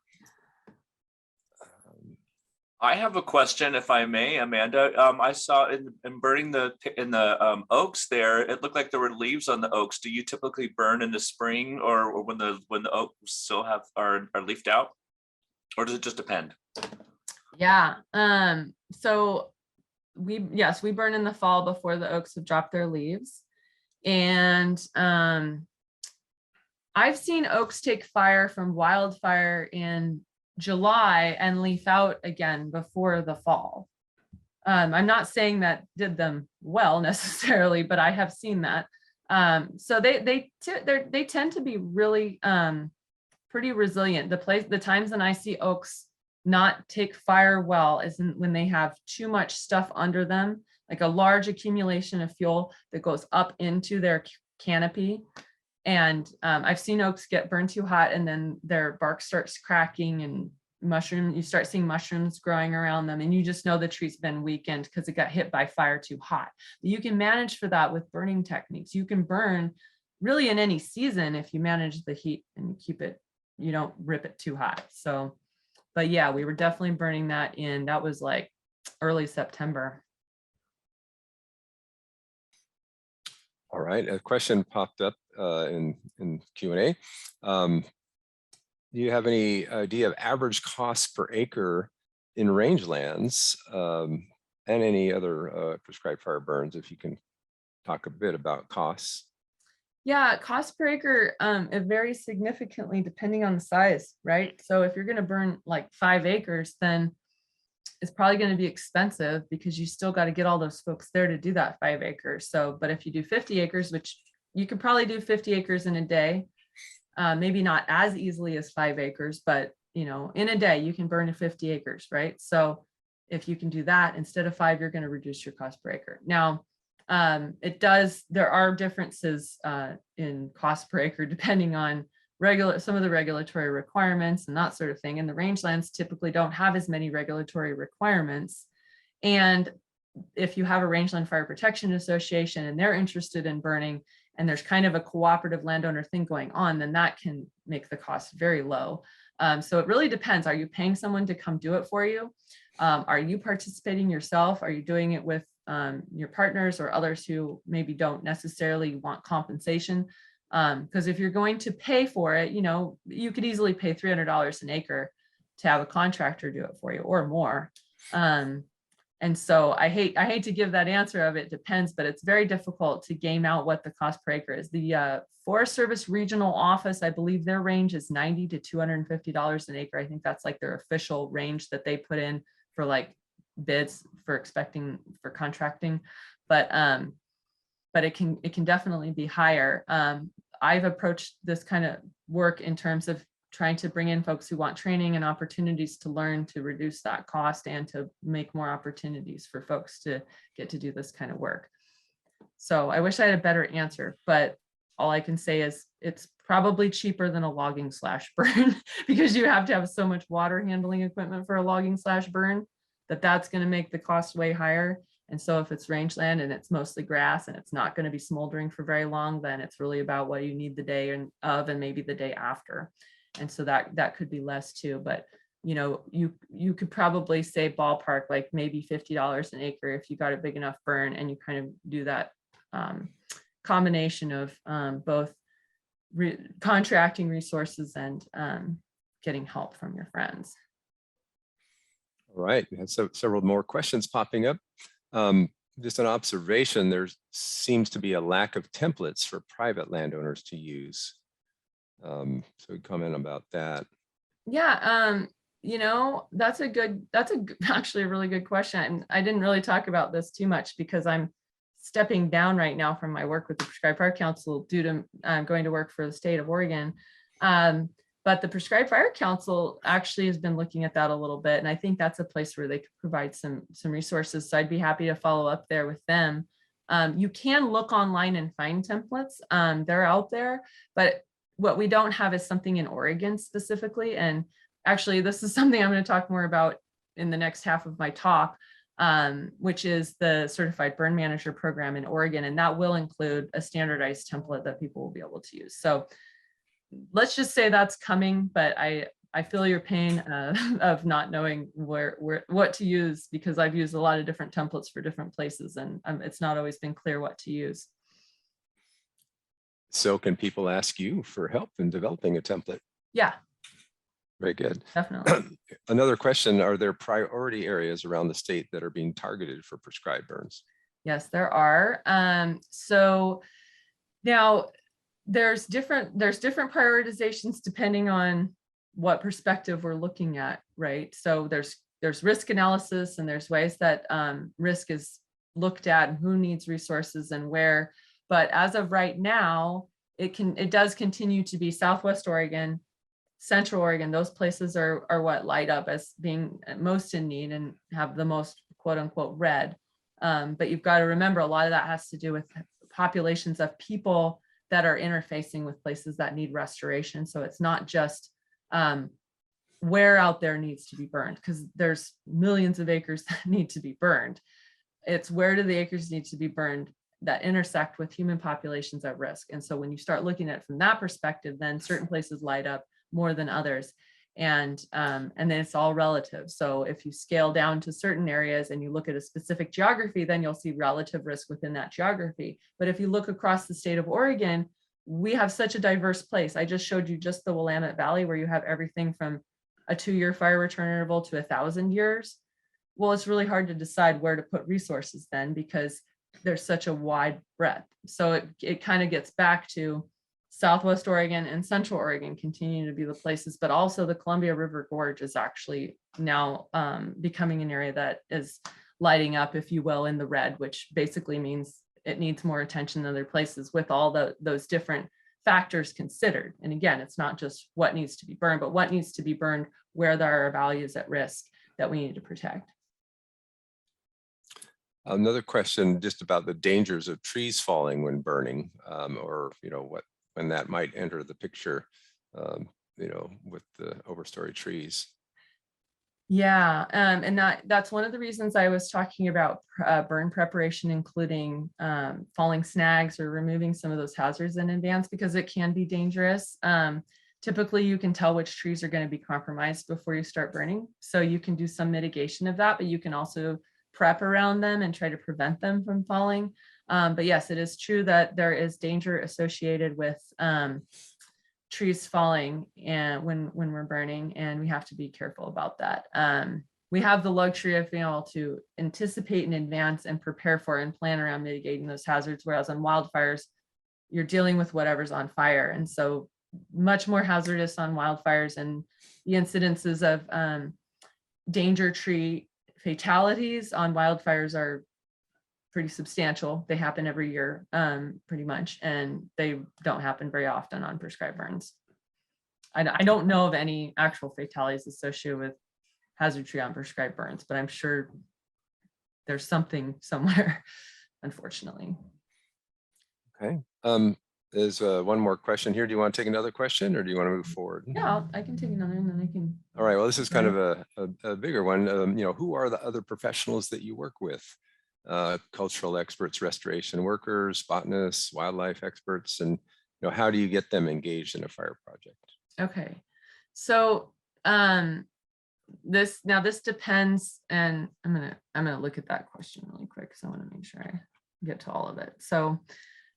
Speaker 3: I have a question, if I may, Amanda. I saw in burning in the oaks there, it looked like there were leaves on the oaks. Do you typically burn in the spring or when the oaks still are leafed out, or does it just depend?
Speaker 2: Yeah. So we burn in the fall before the oaks have dropped their leaves, and I've seen oaks take fire from wildfire in July and leaf out again before the fall. I'm not saying that did them well necessarily, but I have seen that. So they tend to be really pretty resilient. The times when I see oaks not take fire well is when they have too much stuff under them, like a large accumulation of fuel that goes up into their canopy. And I've seen oaks get burned too hot and then their bark starts cracking and you start seeing mushrooms growing around them, and you just know the tree's been weakened because it got hit by fire too hot. But you can manage for that with burning techniques. You can burn really in any season if you manage the heat and you keep it, you don't rip it too hot. So, but yeah, we were definitely burning that was like early September.
Speaker 1: All right, a question popped up in Q&A. Do you have any idea of average cost per acre in rangelands and any other prescribed fire burns? If you can talk a bit about costs.
Speaker 2: Yeah, cost per acre, it varies significantly depending on the size, right? So if you're going to burn like 5 acres, then it's probably going to be expensive because you still got to get all those folks there to do that 5 acres. So, but if you do 50 acres, which you could probably do 50 acres in a day, maybe not as easily as 5 acres, but you know, in a day you can burn 50 acres, right? So if you can do that instead of 5, you're going to reduce your cost per acre. Now, there are differences in cost per acre depending on some of the regulatory requirements and that sort of thing. And the rangelands typically don't have as many regulatory requirements. And if you have a rangeland fire protection association and they're interested in burning, and there's kind of a cooperative landowner thing going on, then that can make the cost very low. So it really depends. Are you paying someone to come do it for you? Are you participating yourself? Are you doing it with your partners or others who maybe don't necessarily want compensation? Because if you're going to pay for it, you know, you could easily pay $300 an acre to have a contractor do it for you or more. And so I hate to give that answer of it depends, but it's very difficult to game out what the cost per acre is. The Forest Service regional office, I believe their range is $90 to $250 an acre. I think that's like their official range that they put in for like bids for contracting. But it can definitely be higher. I've approached this kind of work in terms of trying to bring in folks who want training and opportunities to learn to reduce that cost and to make more opportunities for folks to get to do this kind of work. So I wish I had a better answer, but all I can say is it's probably cheaper than a logging / burn because you have to have so much water handling equipment for a logging / burn that's going to make the cost way higher. And so if it's rangeland and it's mostly grass and it's not going to be smoldering for very long, then it's really about what you need the day and maybe the day after. And so that could be less too, but you know, you could probably say ballpark like maybe $50 an acre if you got a big enough burn and you kind of do that combination of both contracting resources and getting help from your friends.
Speaker 1: All right, we have several more questions popping up. Just an observation, there seems to be a lack of templates for private landowners to use. So comment about that.
Speaker 2: Yeah, you know, that's actually a really good question. And I didn't really talk about this too much because I'm stepping down right now from my work with the Prescribed Fire Council due to going to work for the state of Oregon. But the Prescribed Fire Council actually has been looking at that a little bit. And I think that's a place where they could provide some resources. So I'd be happy to follow up there with them. You can look online and find templates. They're out there, but what we don't have is something in Oregon specifically. And actually, this is something I'm going to talk more about in the next half of my talk, which is the Certified Burn Manager program in Oregon. And that will include a standardized template that people will be able to use. So let's just say that's coming, but I feel your pain of not knowing what to use because I've used a lot of different templates for different places and it's not always been clear what to use.
Speaker 1: So can people ask you for help in developing a template?
Speaker 2: Yeah.
Speaker 1: Very good.
Speaker 2: Definitely.
Speaker 1: Another question, are there priority areas around the state that are being targeted for prescribed burns?
Speaker 2: Yes, there are. So now there's different prioritizations depending on what perspective we're looking at, right? So there's risk analysis, and there's ways that risk is looked at and who needs resources and where. But as of right now, it does continue to be Southwest Oregon, Central Oregon. Those places are what light up as being most in need and have the most quote unquote red. But you've got to remember, a lot of that has to do with populations of people that are interfacing with places that need restoration. So it's not just where out there needs to be burned, because there's millions of acres that need to be burned. It's where do the acres need to be burned that intersect with human populations at risk. And so when you start looking at it from that perspective, then certain places light up more than others. And then it's all relative. So if you scale down to certain areas and you look at a specific geography, then you'll see relative risk within that geography. But if you look across the state of Oregon, we have such a diverse place. I just showed you just the Willamette Valley, where you have everything from a 2-year fire return interval to 1,000 years. Well, it's really hard to decide where to put resources then, because there's such a wide breadth. So it kind of gets back to Southwest Oregon and Central Oregon continue to be the places, but also the Columbia River Gorge is actually now becoming an area that is lighting up, if you will, in the red, which basically means it needs more attention than other places with all those different factors considered. And again, it's not just what needs to be burned, but what needs to be burned where there are values at risk that we need to protect.
Speaker 1: Another question just about the dangers of trees falling when burning, or when that might enter the picture, with the overstory trees.
Speaker 2: Yeah, and that's one of the reasons I was talking about burn preparation, including falling snags or removing some of those hazards in advance, because it can be dangerous. Typically, you can tell which trees are going to be compromised before you start burning. So you can do some mitigation of that, but you can also prep around them and try to prevent them from falling. But yes, it is true that there is danger associated with trees falling and when we're burning, and we have to be careful about that. We have the luxury of being able to anticipate in advance and prepare for and plan around mitigating those hazards, whereas on wildfires, you're dealing with whatever's on fire. And so much more hazardous on wildfires, and the incidences of danger tree fatalities on wildfires are pretty substantial. They happen every year, pretty much, and they don't happen very often on prescribed burns. I don't know of any actual fatalities associated with hazard tree on prescribed burns, but I'm sure there's something somewhere, unfortunately.
Speaker 1: Okay. There's one more question here. Do you want to take another question, or do you want to move forward?
Speaker 2: Yeah, I can take another, and then I can.
Speaker 1: All right. Well, this is kind of a bigger one. Who are the other professionals that you work with? Cultural experts, restoration workers, botanists, wildlife experts, and how do you get them engaged in a fire project?
Speaker 2: Okay, so this depends, and I'm gonna look at that question really quick because I want to make sure I get to all of it. So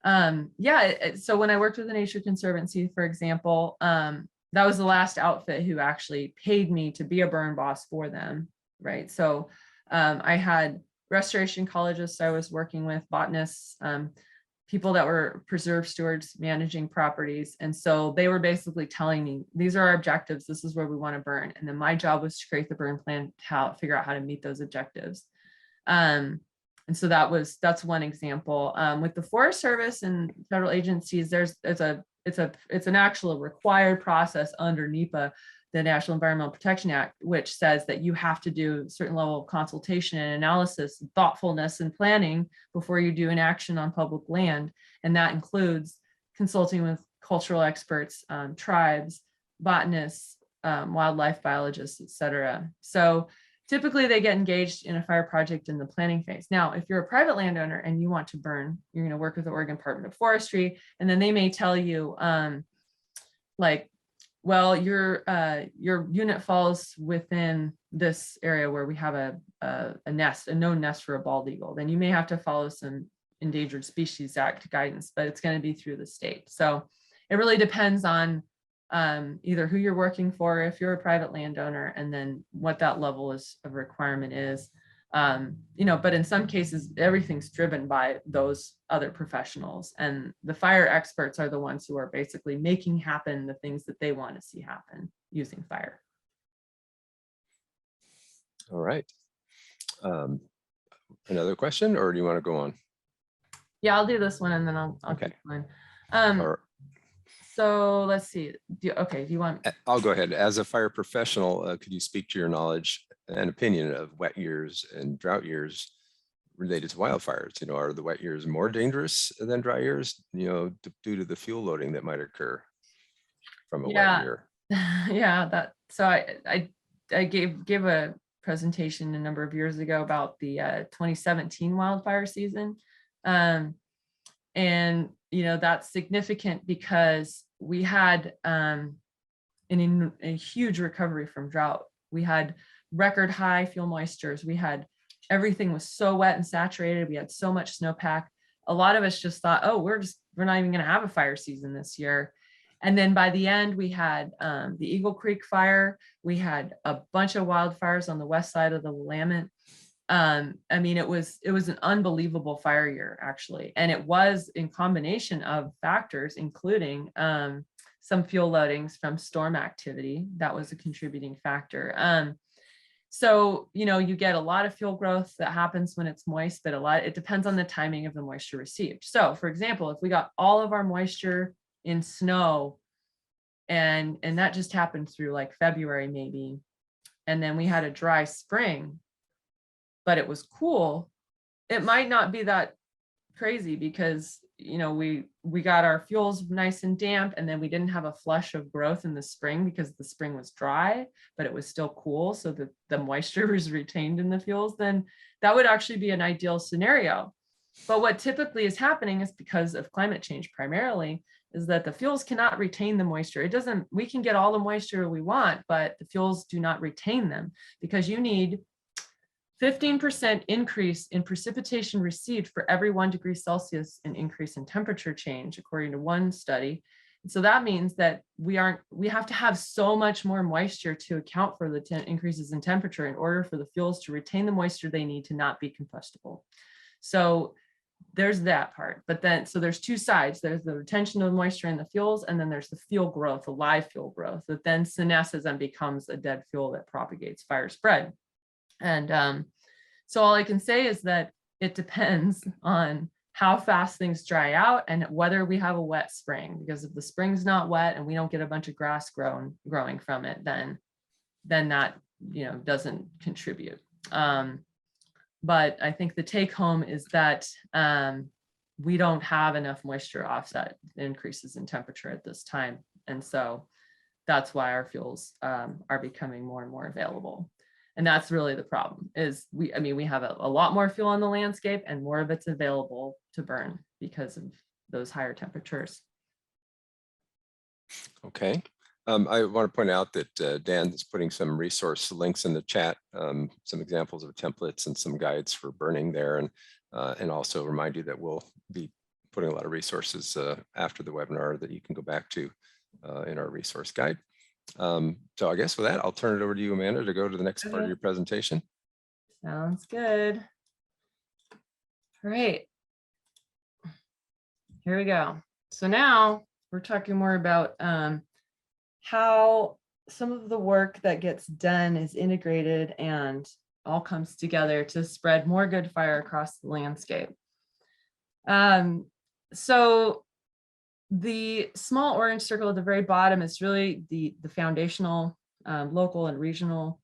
Speaker 2: so when I worked with the Nature Conservancy, for example, that was the last outfit who actually paid me to be a burn boss for them, right? So I had restoration ecologists I was working with, botanists, people that were preserve stewards managing properties. And so they were basically telling me, these are our objectives, this is where we want to burn. And then my job was to create the burn plan, figure out how to meet those objectives. And so that's one example. With the Forest Service and federal agencies, it's an actual required process under NEPA, the National Environmental Protection Act, which says that you have to do a certain level of consultation and analysis, and thoughtfulness and planning before you do an action on public land. And that includes consulting with cultural experts, tribes, botanists, wildlife biologists, et cetera. So typically they get engaged in a fire project in the planning phase. Now, if you're a private landowner and you want to burn, you're going to work with the Oregon Department of Forestry, and then they may tell you, well, your unit falls within this area where we have a known nest for a bald eagle. Then you may have to follow some Endangered Species Act guidance, but it's going to be through the state. So it really depends on either who you're working for, if you're a private landowner, and then what that level of requirement is. But in some cases, everything's driven by those other professionals, and the fire experts are the ones who are basically making happen the things that they want to see happen using fire.
Speaker 1: All right. Another question, or do you want to go on?
Speaker 2: Yeah, I'll do this one and then I'll
Speaker 1: Okay.
Speaker 2: keep going.
Speaker 1: Or
Speaker 2: So let's see. Do you want?
Speaker 1: I'll go ahead. As a fire professional, could you speak to your knowledge and opinion of wet years and drought years related to wildfires? Are the wet years more dangerous than dry years, due to the fuel loading that might occur from a wet year?
Speaker 2: Yeah, so I gave a presentation a number of years ago about the 2017 wildfire season. And that's significant because we had a huge recovery from drought. We had record high fuel moistures. Everything was so wet and saturated. We had so much snowpack. A lot of us just thought, oh, we're not even going to have a fire season this year. And then by the end, we had the Eagle Creek fire. We had a bunch of wildfires on the west side of the Willamette. It was an unbelievable fire year, actually. And it was in combination of factors, including some fuel loadings from storm activity. That was a contributing factor. So, you get a lot of fuel growth that happens when it's moist, but it depends on the timing of the moisture received. So for example, if we got all of our moisture in snow and that just happened through like February maybe, and then we had a dry spring, but it was cool, it might not be that crazy because we got our fuels nice and damp, and then we didn't have a flush of growth in the spring because the spring was dry, but it was still cool, so that the moisture was retained in the fuels. Then that would actually be an ideal scenario. But what typically is happening is, because of climate change primarily, is that the fuels cannot retain the moisture. We can get all the moisture we want, but the fuels do not retain them, because you need 15% increase in precipitation received for every 1 degree Celsius in increase in temperature change, according to one study. And so that means that we have to have so much more moisture to account for the increases in temperature in order for the fuels to retain the moisture they need to not be combustible. So there's that part. But then, so there's two sides. There's the retention of moisture in the fuels, and then there's the fuel growth, the live fuel growth, that then senesces and becomes a dead fuel that propagates fire spread. And so all I can say is that it depends on how fast things dry out and whether we have a wet spring, because if the spring's not wet and we don't get a bunch of grass growing from it, then that doesn't contribute. But I think the take home is that we don't have enough moisture to offset increases in temperature at this time, and so that's why our fuels are becoming more and more available. And that's really the problem, is we have a lot more fuel on the landscape, and more of it's available to burn because of those higher temperatures.
Speaker 1: Okay. I want to point out that Dan is putting some resource links in the chat, some examples of templates and some guides for burning there, and also remind you that we'll be putting a lot of resources after the webinar that you can go back to in our resource guide. So I guess with that, I'll turn it over to you, Amanda, to go to the next part of your presentation.
Speaker 2: Sounds good. All right. Here we go. So now we're talking more about how some of the work that gets done is integrated and all comes together to spread more good fire across the landscape. So the small orange circle at the very bottom is really the foundational local and regional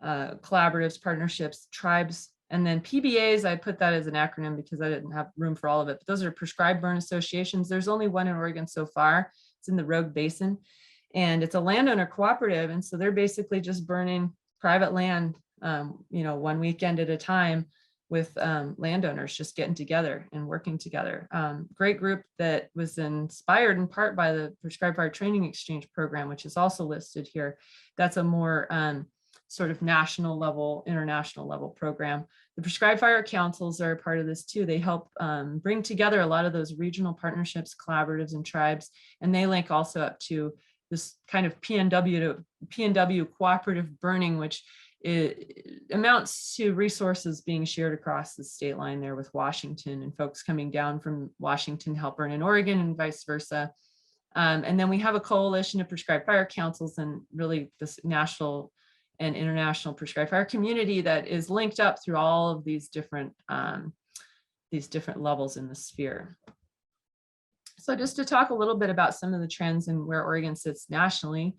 Speaker 2: collaboratives, partnerships, tribes, and then PBAs. I put that as an acronym because I didn't have room for all of it, but those are prescribed burn associations. There's only one in Oregon so far. It's in the Rogue Basin, and it's a landowner cooperative. And so they're basically just burning private land, 1 weekend at a time, with landowners just getting together and working together. Great group that was inspired in part by the Prescribed Fire Training Exchange program, which is also listed here. That's a more sort of national level, international level program. The Prescribed Fire Councils are a part of this too. They help bring together a lot of those regional partnerships, collaboratives, and tribes, and they link also up to this kind of PNW cooperative burning, which it amounts to resources being shared across the state line there with Washington, and folks coming down from Washington to help burn in Oregon and vice versa. And then we have a coalition of prescribed fire councils and really this national and international prescribed fire community that is linked up through all of these different levels in the sphere. So just to talk a little bit about some of the trends and where Oregon sits nationally,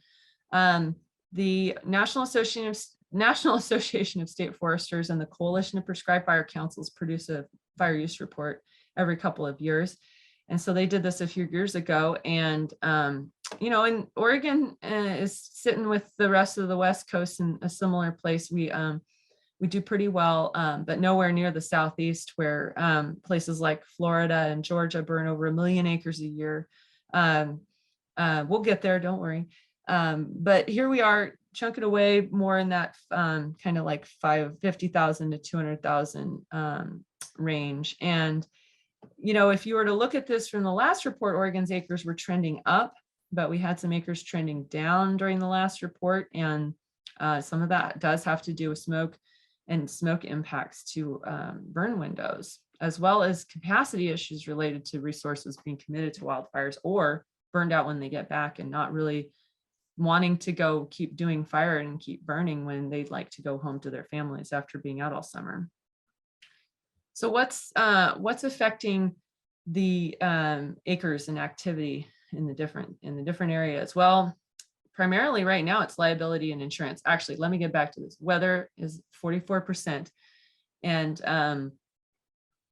Speaker 2: the National Association of State Foresters and the Coalition of Prescribed Fire Councils produce a fire use report every couple of years. And so they did this a few years ago. And, you know, and Oregon is sitting with the rest of the West Coast in a similar place. We do pretty well, but nowhere near the Southeast, where places like Florida and Georgia burn over 1 million acres a year. We'll get there, don't worry. But here we are chunking away more in that kind of like 50,000 to 200,000 range. And, you know, if you were to look at this from the last report, Oregon's acres were trending up, but we had some acres trending down during the last report. And some of that does have to do with smoke and smoke impacts to burn windows, as well as capacity issues related to resources being committed to wildfires or burned out when they get back and not really wanting to go keep doing fire and keep burning when they'd like to go home to their families after being out all summer. So what's affecting the acres and activity in the different areas? Well, primarily right now it's liability and insurance. Actually, let me get back to this. Weather is 44%, and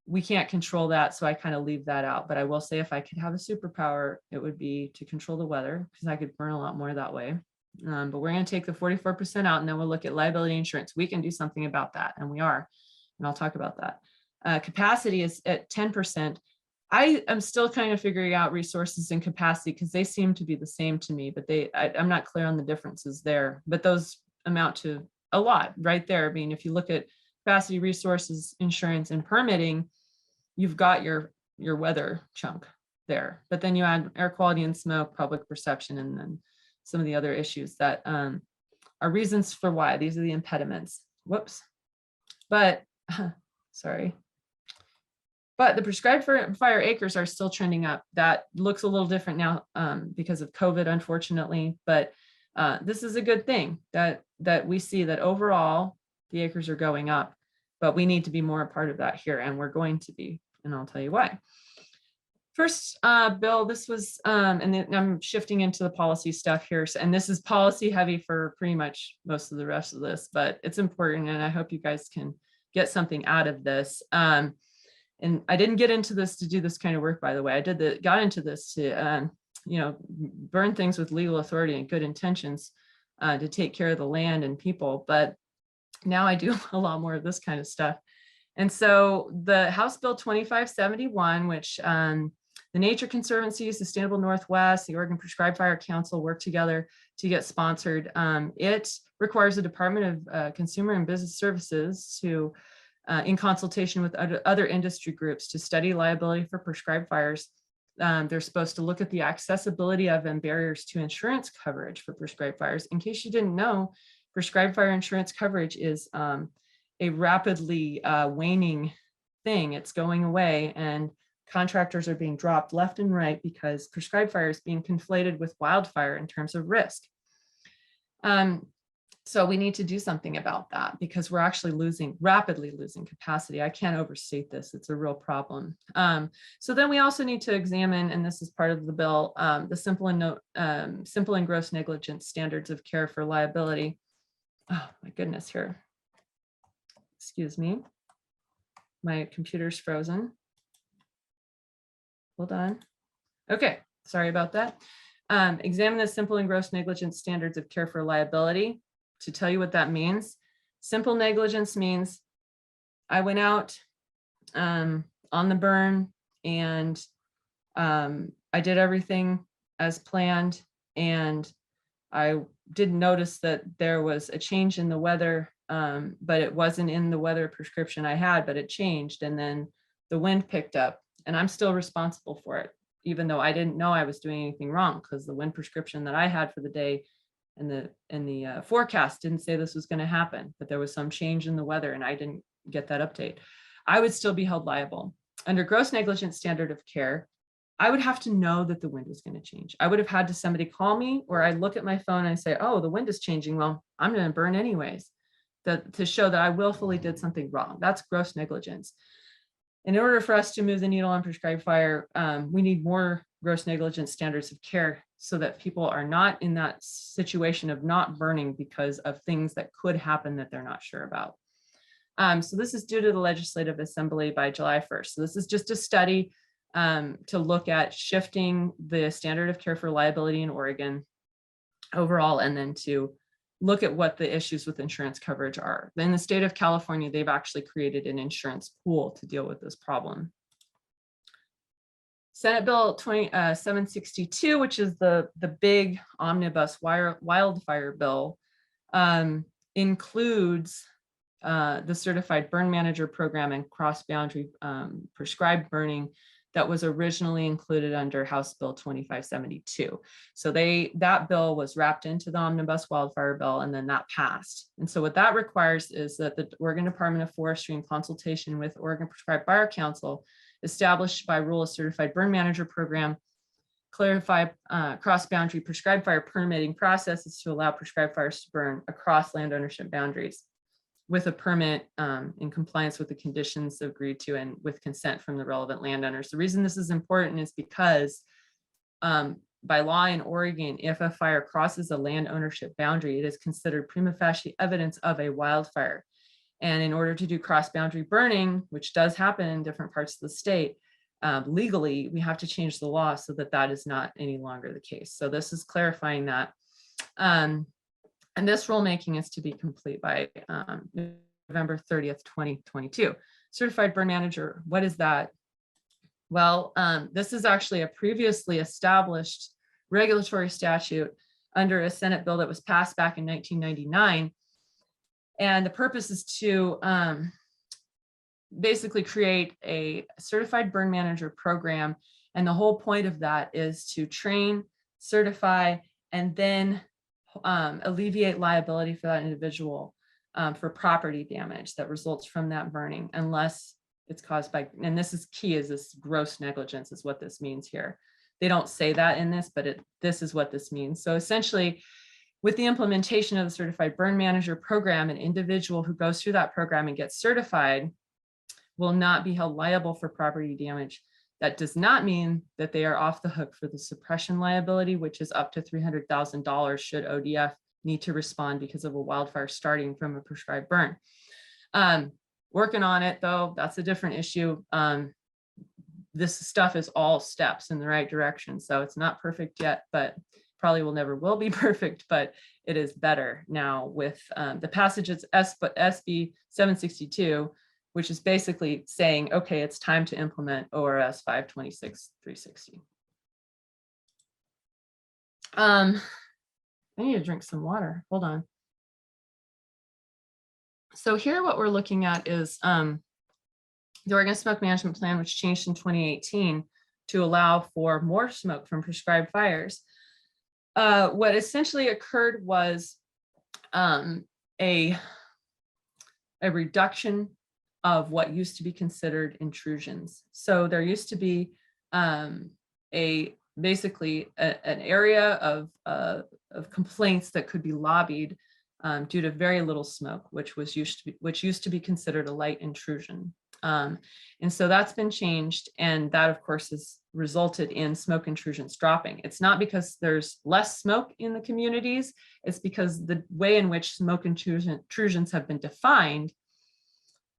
Speaker 2: we can't control that, so I kind of leave that out. But I will say, if I could have a superpower, it would be to control the weather, because I could burn a lot more that way. But we're going to take the 44% out, and then we'll look at liability insurance. We can do something about that, and we are, and I'll talk about that. Capacity is at 10%. I am still kind of figuring out resources and capacity, because they seem to be the same to me, but I'm not clear on the differences there. But those amount to a lot right there. I mean, if you look at capacity, resources, insurance, and permitting, you've got your weather chunk there. But then you add air quality and smoke, public perception, and then some of the other issues that are reasons for why. These are the impediments. Whoops. But sorry. But the prescribed fire acres are still trending up. That looks a little different now because of COVID, unfortunately. But this is a good thing that we see that overall the acres are going up. But we need to be more a part of that here, and we're going to be, and I'll tell you why. First, Bill, this was, and then I'm shifting into the policy stuff here. And this is policy heavy for pretty much most of the rest of this, but it's important, and I hope you guys can get something out of this. And I didn't get into this to do this kind of work, by the way. I got into this to, you know, burn things with legal authority and good intentions to take care of the land and people. But now I do a lot more of this kind of stuff. And so the House Bill 2571, which the Nature Conservancy, Sustainable Northwest, the Oregon Prescribed Fire Council work together to get sponsored. It requires the Department of Consumer and Business Services to, in consultation with other industry groups, to study liability for prescribed fires. They're supposed to look at the accessibility of and barriers to insurance coverage for prescribed fires. In case you didn't know, prescribed fire insurance coverage is a rapidly waning thing. It's going away, and contractors are being dropped left and right because prescribed fire is being conflated with wildfire in terms of risk. So we need to do something about that, because we're actually rapidly losing capacity. I can't overstate this. It's a real problem. So then we also need to examine, and this is part of the bill, the simple and gross negligence standards of care for liability. Oh my goodness, here. Excuse me. My computer's frozen. Hold on. Okay, sorry about that. Examine the simple and gross negligence standards of care for liability. To tell you what that means, simple negligence means I went out on the burn, and I did everything as planned, and I didn't notice that there was a change in the weather, but it wasn't in the weather prescription I had, but it changed, and then the wind picked up, and I'm still responsible for it, even though I didn't know I was doing anything wrong, because the wind prescription that I had for the day the forecast didn't say this was going to happen, but there was some change in the weather and I didn't get that update, I would still be held liable. Under gross negligence standard of care, I would have to know that the wind was going to change. I would have had to somebody call me, or I'd look at my phone and say, oh, the wind is changing. Well, I'm going to burn anyways, to show that I willfully did something wrong. That's gross negligence. In order for us to move the needle on prescribed fire, we need more gross negligence standards of care so that people are not in that situation of not burning because of things that could happen that they're not sure about. So this is due to the Legislative Assembly by July 1st. So this is just a study to look at shifting the standard of care for liability in Oregon overall, and then to look at what the issues with insurance coverage are. In the state of California, they've actually created an insurance pool to deal with this problem. Senate Bill 762, which is the big omnibus wildfire bill, includes the certified burn manager program and cross-boundary prescribed burning that was originally included under House Bill 2572. So that bill was wrapped into the omnibus wildfire bill, and then that passed. And so what that requires is that the Oregon Department of Forestry, in consultation with Oregon Prescribed Fire Council, established by rule a certified burn manager program, clarify cross-boundary prescribed fire permitting processes to allow prescribed fires to burn across land ownership boundaries, with a permit in compliance with the conditions agreed to and with consent from the relevant landowners. The reason this is important is because by law in Oregon, if a fire crosses a land ownership boundary, it is considered prima facie evidence of a wildfire. And in order to do cross-boundary burning, which does happen in different parts of the state, legally, we have to change the law so that that is not any longer the case. So this is clarifying that. And this rulemaking is to be complete by November 30th, 2022. Certified burn manager, what is that? Well, this is actually a previously established regulatory statute under a Senate bill that was passed back in 1999. And the purpose is to basically create a certified burn manager program. And the whole point of that is to train, certify, and then alleviate liability for that individual for property damage that results from that burning, unless it's caused by, and this is key, is this gross negligence is what this means here. They don't say that in this, but this is what this means. So essentially, with the implementation of the certified burn manager program, an individual who goes through that program and gets certified will not be held liable for property damage. That does not mean that they are off the hook for the suppression liability, which is up to $300,000 should ODF need to respond because of a wildfire starting from a prescribed burn. Working on it though, that's a different issue. This stuff is all steps in the right direction. So it's not perfect yet, but probably will be perfect, but it is better now with the passage of SB 762, which is basically saying, okay, it's time to implement ORS 526-360. I need to drink some water. Hold on. So here what we're looking at is the Oregon Smoke Management Plan, which changed in 2018 to allow for more smoke from prescribed fires. What essentially occurred was a reduction of what used to be considered intrusions. So there used to be basically an area of complaints that could be lobbied due to very little smoke, which used to be considered a light intrusion. And so that's been changed, and that of course has resulted in smoke intrusions dropping. It's not because there's less smoke in the communities, it's because the way in which smoke intrusions have been defined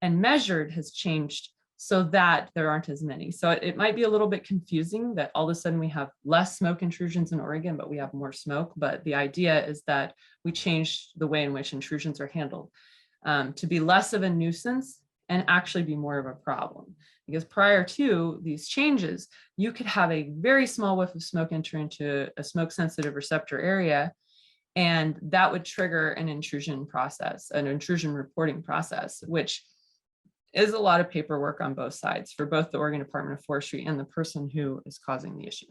Speaker 2: and measured has changed so that there aren't as many. So it might be a little bit confusing that all of a sudden we have less smoke intrusions in Oregon, but we have more smoke. But the idea is that we changed the way in which intrusions are handled to be less of a nuisance and actually be more of a problem. Because prior to these changes, you could have a very small whiff of smoke enter into a smoke sensitive receptor area, and that would trigger an intrusion process, an intrusion reporting process, which is a lot of paperwork on both sides for both the Oregon Department of Forestry and the person who is causing the issue.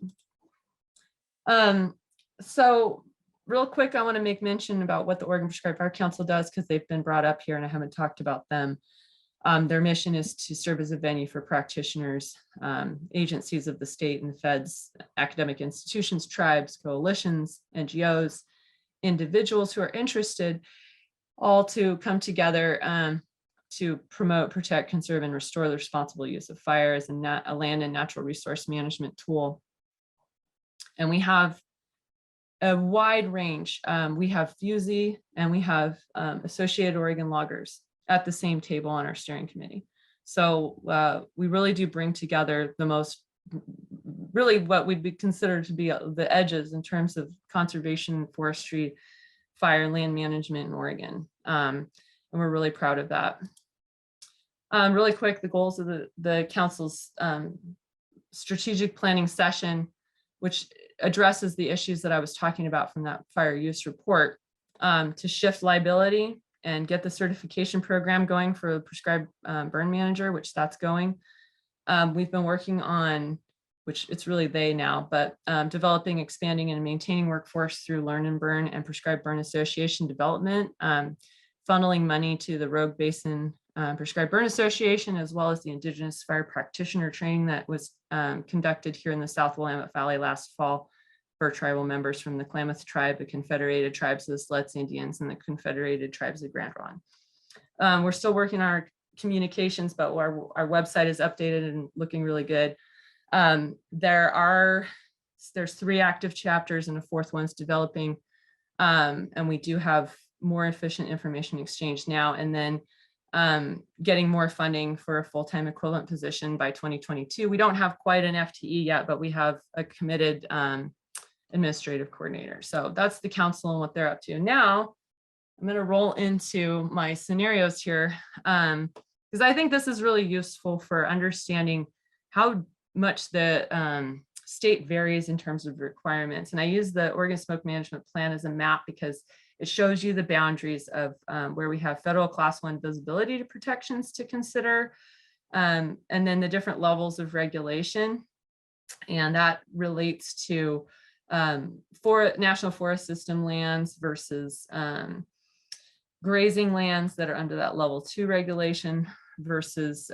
Speaker 2: So real quick, I want to make mention about what the Oregon Prescribed Fire Council does, because they've been brought up here and I haven't talked about them. Their mission is to serve as a venue for practitioners, agencies of the state and the feds, academic institutions, tribes, coalitions, NGOs, individuals who are interested, all to come together to promote, protect, conserve, and restore the responsible use of fire as a land and natural resource management tool. And we have a wide range. We have FUSI and we have Associated Oregon Loggers at the same table on our steering committee. So we really do bring together the most, really what we'd be considered to be the edges in terms of conservation, forestry, fire, and land management in Oregon. And we're really proud of that. Really quick, the goals of the council's strategic planning session, which addresses the issues that I was talking about from that fire use report, to shift liability and get the certification program going for the prescribed burn manager, which that's going. We've been working on, which it's really they now, but developing, expanding, and maintaining workforce through Learn and Burn and Prescribed Burn Association development, funneling money to the Rogue Basin Prescribed Burn Association, as well as the Indigenous Fire Practitioner training that was conducted here in the South Willamette Valley last fall for tribal members from the Klamath Tribe, the Confederated Tribes of the Siletz Indians, and the Confederated Tribes of Grand Ronde. We're still working on our communications, but our website is updated and looking really good. There's 3 active chapters and a 4th one's developing. And we do have more efficient information exchange now, and then getting more funding for a full-time equivalent position by 2022. We don't have quite an FTE yet, but we have a committed administrative coordinator. So that's the council and what they're up to. Now, I'm going to roll into my scenarios here, because I think this is really useful for understanding how much the state varies in terms of requirements. And I use the Oregon Smoke Management Plan as a map because it shows you the boundaries of where we have federal class 1 visibility to protections to consider, and then the different levels of regulation. And that relates to for National Forest System lands versus grazing lands that are under that level 2 regulation versus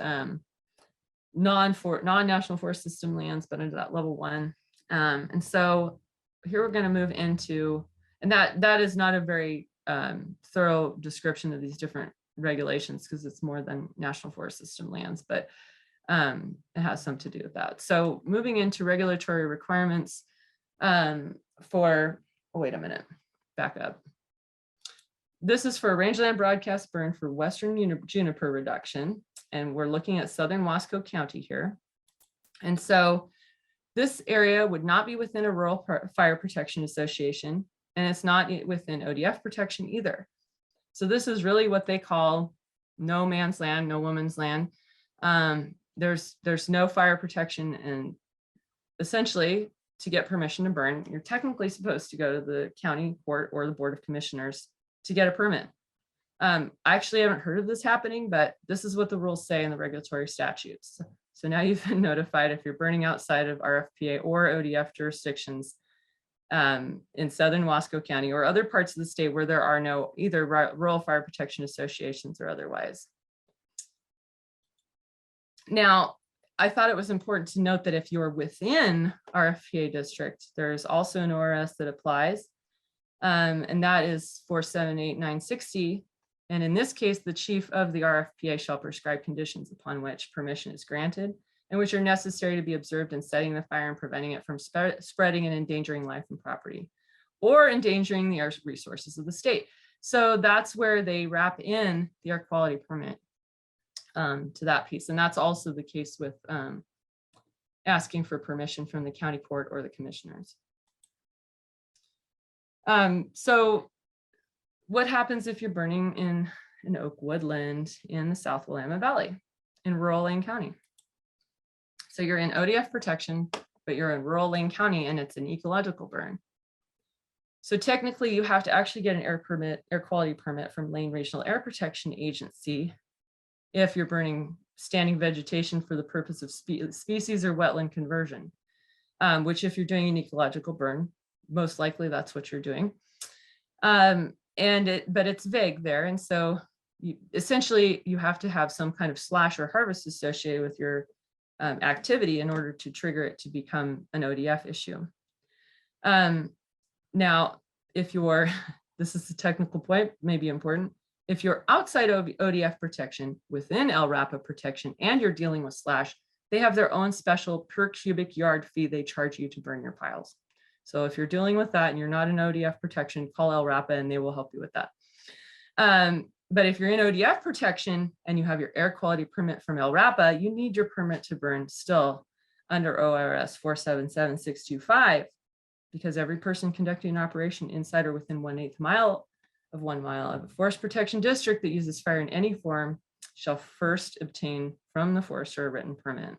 Speaker 2: non-National Forest System lands, but under that level 1. And so here we're going to move into, and that is not a very thorough description of these different regulations because it's more than National Forest System lands, but it has some to do with that. So moving into regulatory requirements wait a minute, back up. This is for rangeland broadcast burn for western juniper reduction, and we're looking at southern Wasco County here. And so this area would not be within a rural fire protection association, and it's not within ODF protection either. So this is really what they call no man's land, no woman's land. There's no fire protection, and essentially to get permission to burn, you're technically supposed to go to the county court or the Board of Commissioners to get a permit. I actually haven't heard of this happening, but this is what the rules say in the regulatory statutes. So now you've been notified if you're burning outside of RFPA or ODF jurisdictions in southern Wasco County or other parts of the state where there are no either rural fire protection associations or otherwise. Now, I thought it was important to note that if you're within RFPA district, there's also an ORS that applies, and that is 478960. And in this case, the chief of the RFPA shall prescribe conditions upon which permission is granted and which are necessary to be observed in setting the fire and preventing it from spreading and endangering life and property or endangering the air resources of the state. So that's where they wrap in the air quality permit to that piece. And that's also the case with asking for permission from the county court or the commissioners. So what happens if you're burning in an oak woodland in the South Willamette Valley in rural Lane County? So you're in ODF protection, but you're in rural Lane County and it's an ecological burn. So technically you have to actually get an air quality permit from Lane Regional Air Protection Agency if you're burning standing vegetation for the purpose of species or wetland conversion, which if you're doing an ecological burn, most likely that's what you're doing. But it's vague there. And so essentially you have to have some kind of slash or harvest associated with your activity in order to trigger it to become an ODF issue. Now, if you're, this is the technical point, maybe important. If you're outside of ODF protection within LRAPA protection and you're dealing with slash, they have their own special per cubic yard fee they charge you to burn your piles. So if you're dealing with that and you're not in ODF protection, call LRAPA and they will help you with that. But if you're in ODF protection and you have your air quality permit from LRAPA, you need your permit to burn still under ORS 477625, because every person conducting an operation inside or within 1/8 mile of 1 mile of a forest protection district that uses fire in any form shall first obtain from the forester a written permit.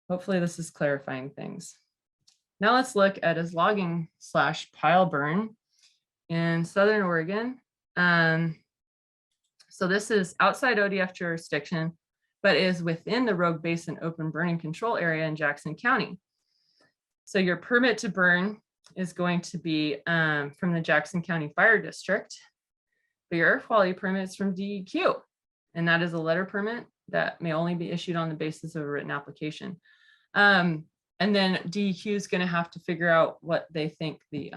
Speaker 2: Hopefully this is clarifying things. Now let's look at his logging / pile burn in Southern Oregon. So this is outside ODF jurisdiction, but is within the Rogue Basin open burning control area in Jackson County. So your permit to burn is going to be from the Jackson County Fire District, but your air quality permit is from DEQ. And that is a letter permit that may only be issued on the basis of a written application. And then DEQ is going to have to figure out what they think the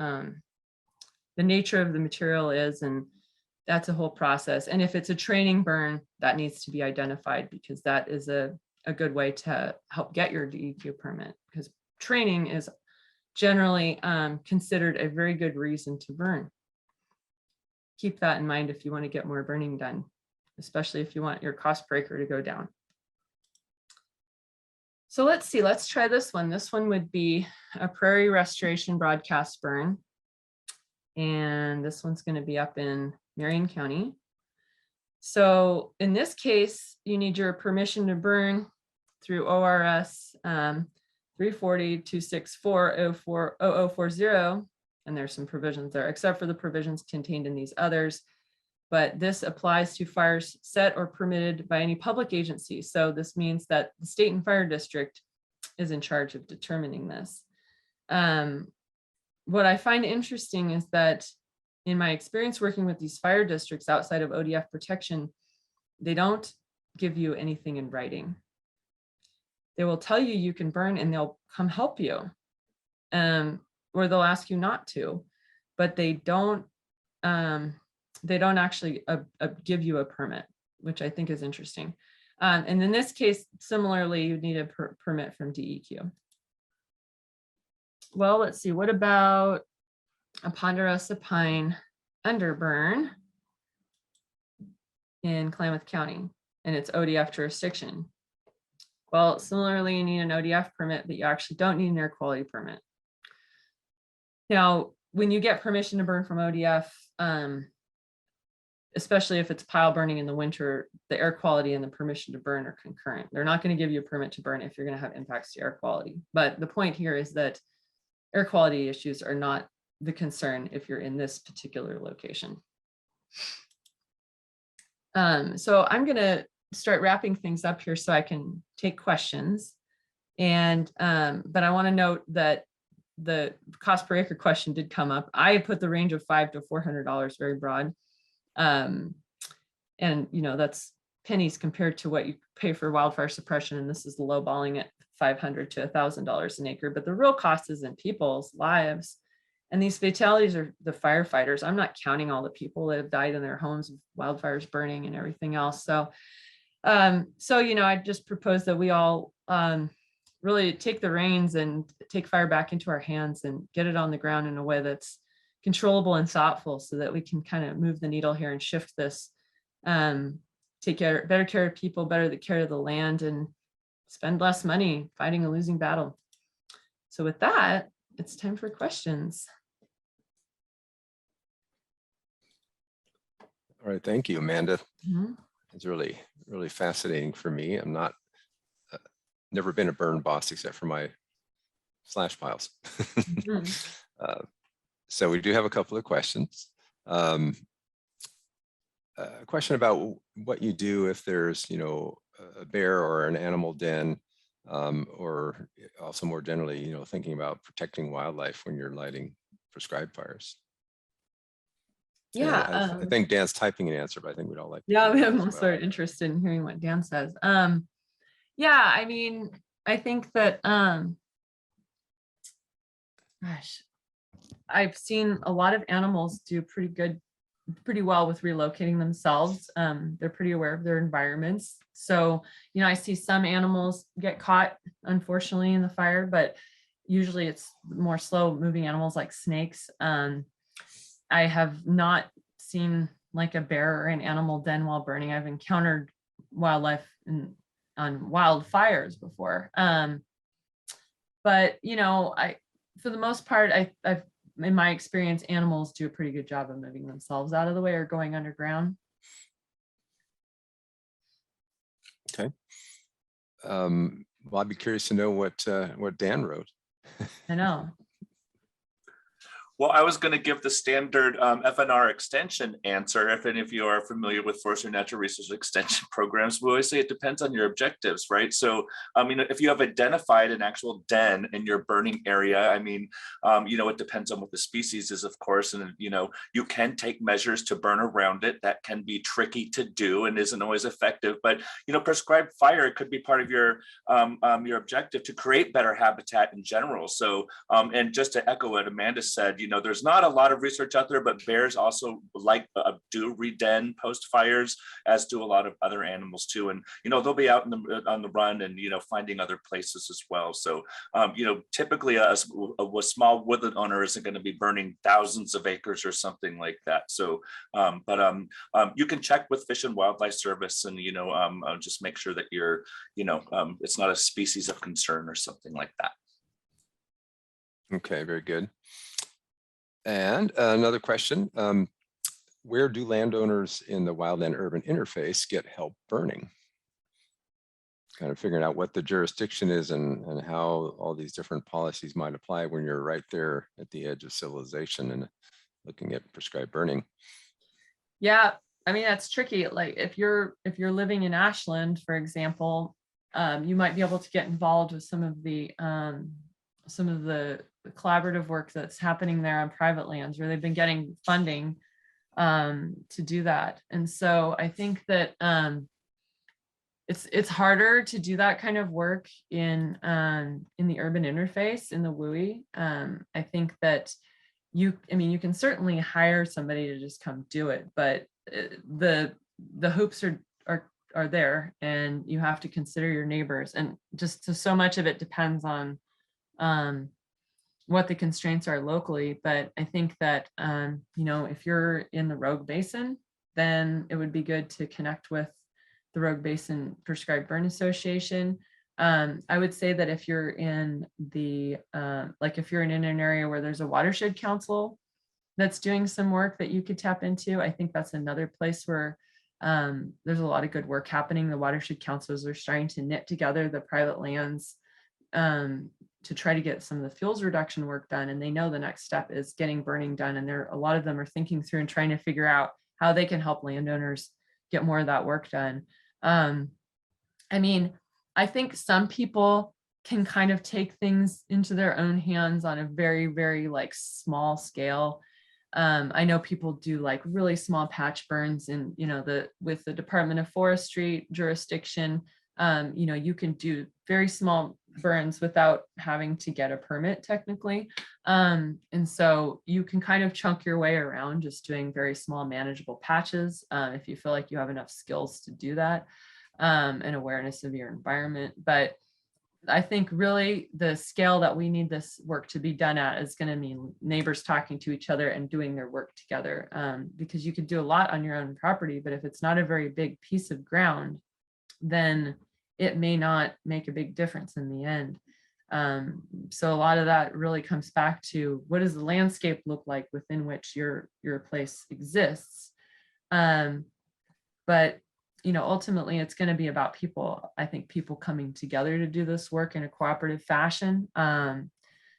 Speaker 2: nature of the material is, and that's a whole process. And if it's a training burn, that needs to be identified, because that is a good way to help get your DEQ permit, because training is generally considered a very good reason to burn. Keep that in mind if you want to get more burning done, especially if you want your cost per acre to go down. So let's see, let's try this one. This one would be a prairie restoration broadcast burn. And this one's going to be up in Marion County. So in this case, you need your permission to burn through ORS 340-264-0040. And there's some provisions there, except for the provisions contained in these others. But this applies to fires set or permitted by any public agency. So this means that the state and fire district is in charge of determining this. What I find interesting is that in my experience working with these fire districts outside of ODF protection, they don't give you anything in writing. They will tell you you can burn and they'll come help you, or they'll ask you not to, but they don't actually give you a permit, which I think is interesting. And in this case, similarly, you need a permit from DEQ. Well, let's see, what about a ponderosa pine underburn in Klamath County and its ODF jurisdiction? Well, similarly, you need an ODF permit, but you actually don't need an air quality permit. Now, when you get permission to burn from ODF, especially if it's pile burning in the winter, the air quality and the permission to burn are concurrent. They're not going to give you a permit to burn if you're going to have impacts to air quality. But the point here is that air quality issues are not the concern if you're in this particular location. So I'm going to start wrapping things up here so I can take questions. And but I want to note that the cost per acre question did come up. I put the range of $500 to $400, very broad. And you know, that's pennies compared to what you pay for wildfire suppression. And this is lowballing at $500 to $1,000 an acre, but the real cost is in people's lives. And these fatalities are the firefighters. I'm not counting all the people that have died in their homes, wildfires burning and everything else. So, you know, I just propose that we all really take the reins and take fire back into our hands and get it on the ground in a way that's controllable and thoughtful, so that we can kind of move the needle here and shift this, take better care of people, better the care of the land, and spend less money fighting a losing battle. So with that, it's time for questions.
Speaker 1: All right, thank you, Amanda.
Speaker 2: Mm-hmm.
Speaker 1: It's really, really fascinating for me. I'm not, never been a burn boss except for my slash piles.
Speaker 2: Mm-hmm.
Speaker 1: So we do have a couple of questions. A question about what you do if there's, you know, a bear or an animal den, or also more generally, you know, thinking about protecting wildlife when you're lighting prescribed fires.
Speaker 2: Yeah.
Speaker 1: And I think Dan's typing an answer, but I think we'd all like to
Speaker 2: Yeah,
Speaker 1: hear that
Speaker 2: I'm
Speaker 1: as
Speaker 2: also
Speaker 1: well.
Speaker 2: interested in hearing what Dan says. Yeah, I mean, I think that gosh, I've seen a lot of animals do pretty well with relocating themselves. They're pretty aware of their environments. So, you know, I see some animals get caught, unfortunately, in the fire, but usually it's more slow moving animals like snakes. I have not seen like a bear or an animal den while burning. I've encountered wildlife on wildfires before. But you know, for the most part, I've in my experience, animals do a pretty good job of moving themselves out of the way or going underground.
Speaker 1: Okay. Well, I'd be curious to know what Dan wrote.
Speaker 2: I know.
Speaker 3: Well, I was going to give the standard FNR extension answer. If any of you are familiar with forestry and natural resource extension programs, we always say it depends on your objectives, right? So, I mean, if you have identified an actual den in your burning area, I mean, you know, it depends on what the species is, of course, and, you know, you can take measures to burn around it. That can be tricky to do and isn't always effective, but, you know, prescribed fire could be part of your objective to create better habitat in general. So, and just to echo what Amanda said, you know, there's not a lot of research out there, but bears also do re-den post fires, as do a lot of other animals too. And, you know, they'll be out on the run and, you know, finding other places as well. So, you know, typically a small woodland owner isn't going to be burning thousands of acres or something like that. So, you can check with Fish and Wildlife Service and, you know, just make sure that you're, you know, it's not a species of concern or something like that.
Speaker 1: Okay, very good. And another question, where do landowners in the wildland urban interface get help burning? Kind of figuring out what the jurisdiction is and how all these different policies might apply when you're right there at the edge of civilization and looking at prescribed burning.
Speaker 2: Yeah, I mean, that's tricky. Like if you're living in Ashland, for example, you might be able to get involved with some of the collaborative work that's happening there on private lands where they've been getting funding to do that. And so I think that it's harder to do that kind of work in the urban interface, in the WUI. I think that you can certainly hire somebody to just come do it, but the hoops are there, and you have to consider your neighbors, and just so much of it depends on what the constraints are locally. But I think that, you know, if you're in the Rogue Basin, then it would be good to connect with the Rogue Basin Prescribed Burn Association. I would say that if you're in if you're in an area where there's a watershed council that's doing some work that you could tap into, I think that's another place where there's a lot of good work happening. The watershed councils are starting to knit together the private lands to try to get some of the fuels reduction work done. And they know the next step is getting burning done. And a lot of them are thinking through and trying to figure out how they can help landowners get more of that work done. I mean, I think some people can kind of take things into their own hands on a very, very like small scale. I know people do like really small patch burns, and, you know, with the Department of Forestry jurisdiction, you know, you can do very small burns without having to get a permit technically. And so you can kind of chunk your way around just doing very small manageable patches if you feel like you have enough skills to do that and awareness of your environment. But I think really the scale that we need this work to be done at is going to mean neighbors talking to each other and doing their work together, because you could do a lot on your own property, but if it's not a very big piece of ground, then it may not make a big difference in the end. So a lot of that really comes back to, what does the landscape look like within which your place exists? But you know, ultimately it's going to be about people. I think people coming together to do this work in a cooperative fashion,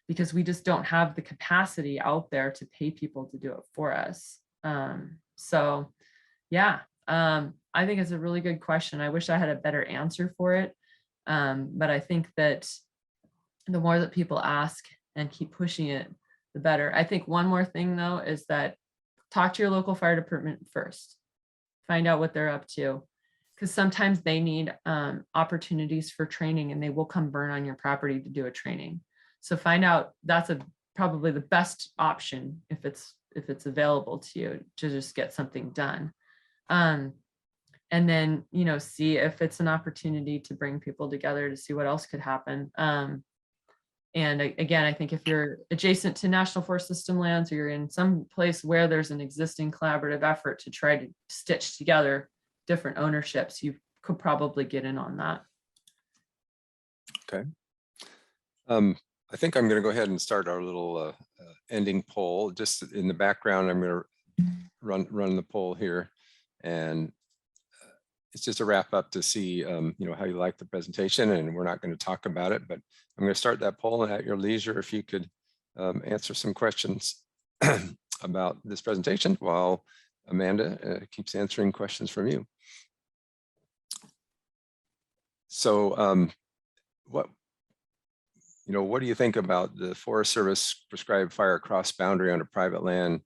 Speaker 2: because we just don't have the capacity out there to pay people to do it for us. So yeah, I think it's a really good question. I wish I had a better answer for it. But I think that the more that people ask and keep pushing it, the better. I think one more thing though is that talk to your local fire department first. Find out what they're up to, because sometimes they need opportunities for training, and they will come burn on your property to do a training. So find out, that's probably the best option if it's available to you, to just get something done. And then, see if it's an opportunity to bring people together to see what else could happen. And again, I think if you're adjacent to National Forest System lands, or you're in some place where there's an existing collaborative effort to try to stitch together different ownerships, you could probably get in on that.
Speaker 1: Okay. I think I'm going to go ahead and start our little ending poll. Just in the background, I'm going to run the poll here, and it's just a wrap up to see how you like the presentation, and we're not going to talk about it, but I'm going to start that poll, and at your leisure, if you could answer some questions about this presentation while Amanda keeps answering questions from you. So what do you think about the Forest Service prescribed fire cross boundary on a private land?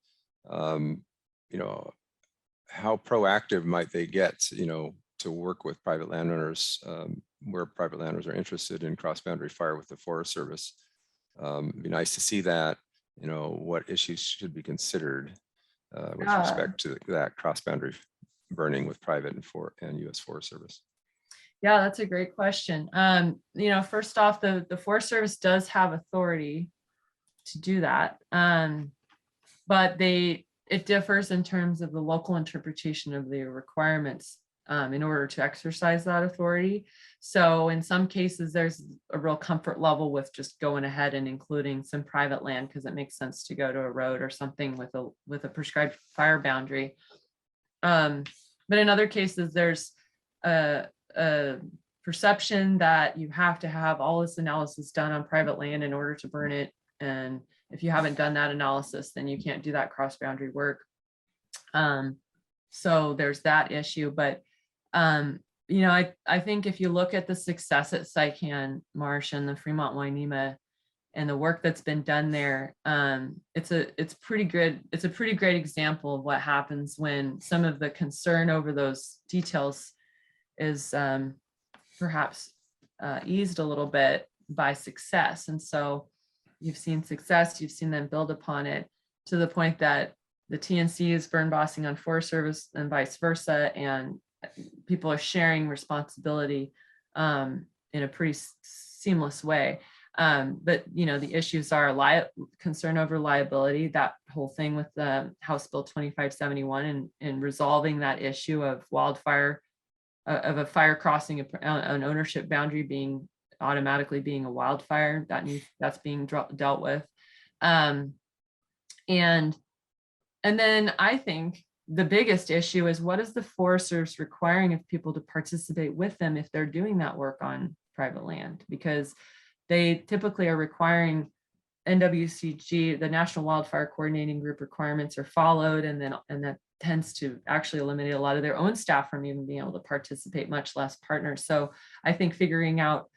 Speaker 1: How proactive might they get, to work with private landowners where private landowners are interested in cross boundary fire with the Forest Service? It'd be nice to see that, what issues should be considered with respect to that cross boundary burning with private and U.S. Forest Service.
Speaker 2: Yeah, that's a great question. First off, the Forest Service does have authority to do that, but it differs in terms of the local interpretation of the requirements in order to exercise that authority. So in some cases, there's a real comfort level with just going ahead and including some private land because it makes sense to go to a road or something with a prescribed fire boundary. But in other cases, there's a perception that you have to have all this analysis done on private land in order to burn it. And if you haven't done that analysis, then you can't do that cross boundary work. So there's that issue. But, I think if you look at the success at Sycan Marsh and the Fremont Wainema and the work that's been done there, it's a pretty great example of what happens when some of the concern over those details is perhaps eased a little bit by success. And so you've seen success, you've seen them build upon it to the point that the TNC is burn bossing on Forest Service and vice versa, and people are sharing responsibility in a pretty seamless way. But the issues are concern over liability, that whole thing with the House Bill 2571 and resolving that issue of wildfire, of a fire crossing an ownership boundary automatically being a wildfire, that's being dealt with. And then I think the biggest issue is, what is the Forest Service requiring of people to participate with them if they're doing that work on private land? Because they typically are requiring NWCG, the National Wildfire Coordinating Group requirements are followed, and that tends to actually eliminate a lot of their own staff from even being able to participate, much less partners. So I think figuring out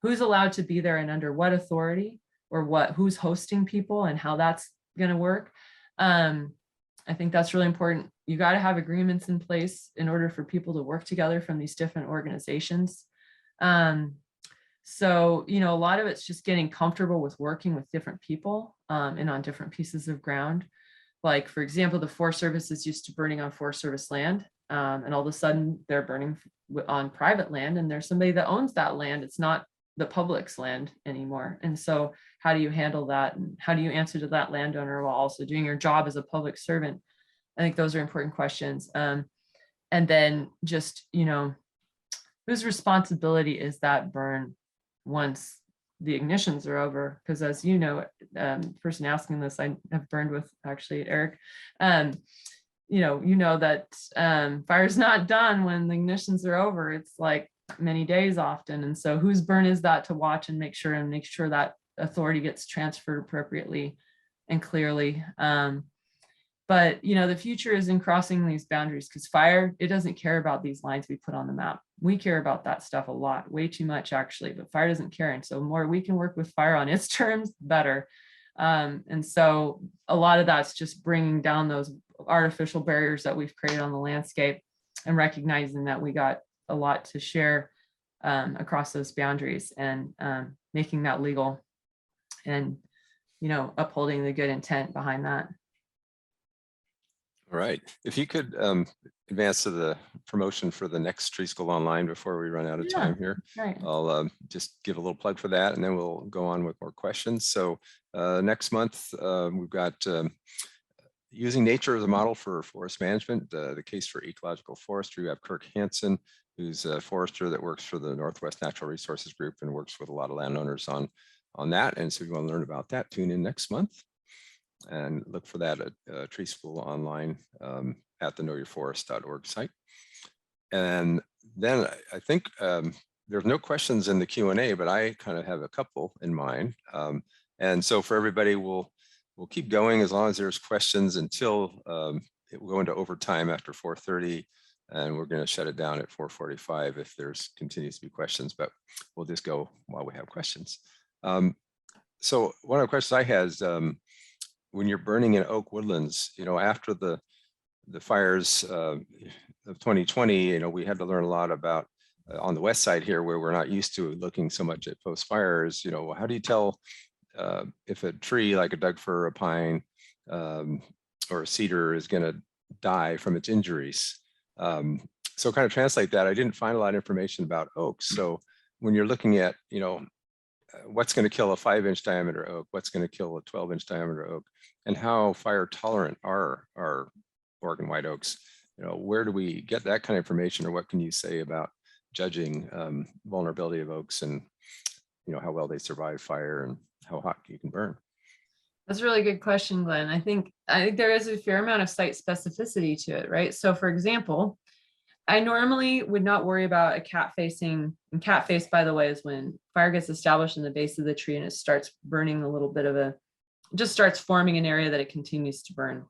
Speaker 2: who's allowed to be there and under what authority, or who's hosting people and how that's going to work. I think that's really important. You got to have agreements in place in order for people to work together from these different organizations. So, a lot of it's just getting comfortable with working with different people and on different pieces of ground. Like, for example, the Forest Service is used to burning on Forest Service land, and all of a sudden they're burning on private land, and there's somebody that owns that land. It's not the public's land anymore. And so how do you handle that? And how do you answer to that landowner while also doing your job as a public servant? I think those are important questions. And then just, whose responsibility is that burn once the ignitions are over? Because as you know, person asking this, I have burned with actually Eric. That fire's not done when the ignitions are over. It's like many days often. And so whose burn is that to watch and make sure that authority gets transferred appropriately and clearly. But the future is in crossing these boundaries, because fire, it doesn't care about these lines we put on the map. We care about that stuff a lot, way too much actually, but fire doesn't care. And so the more we can work with fire on its terms, better. And so a lot of that's just bringing down those artificial barriers that we've created on the landscape and recognizing that we got a lot to share across those boundaries, and making that legal and, upholding the good intent behind that.
Speaker 1: All right. If you could advance to the promotion for the next Tree School Online before we run out of time here.
Speaker 2: Right.
Speaker 1: I'll just give a little plug for that, and then we'll go on with more questions. So next month, we've got using nature as a model for forest management, the case for ecological forestry. We have Kirk Hansen, who's a forester that works for the Northwest Natural Resources Group and works with a lot of landowners on that. And so if you want to learn about that, tune in next month and look for that at Tree School Online at the knowyourforest.org site. And then I think there's no questions in the Q&A, but I kind of have a couple in mind. And so for everybody, we'll keep going as long as there's questions until it will go into overtime after 4:30, and we're going to shut it down at 4:45 if there's continues to be questions, but we'll just go while we have questions. So one of the questions I had is when you're burning in oak woodlands, after the fires of 2020, we had to learn a lot about on the west side here, where we're not used to looking so much at post fires. How do you tell if a tree like a Doug fir, a pine, or a cedar is going to die from its injuries? So kind of translate that. I didn't find a lot of information about oaks. So when you're looking at, what's going to kill a 5-inch diameter oak, what's going to kill a 12-inch diameter oak, and how fire tolerant are our Oregon white oaks, where do we get that kind of information, or what can you say about judging vulnerability of oaks and how well they survive fire and how hot you can burn?
Speaker 2: That's a really good question, Glenn. I think there is a fair amount of site specificity to it, right? So for example, I normally would not worry about a cat facing, and cat face, by the way, is when fire gets established in the base of the tree and it starts burning a little bit of just starts forming an area that it continues to burn.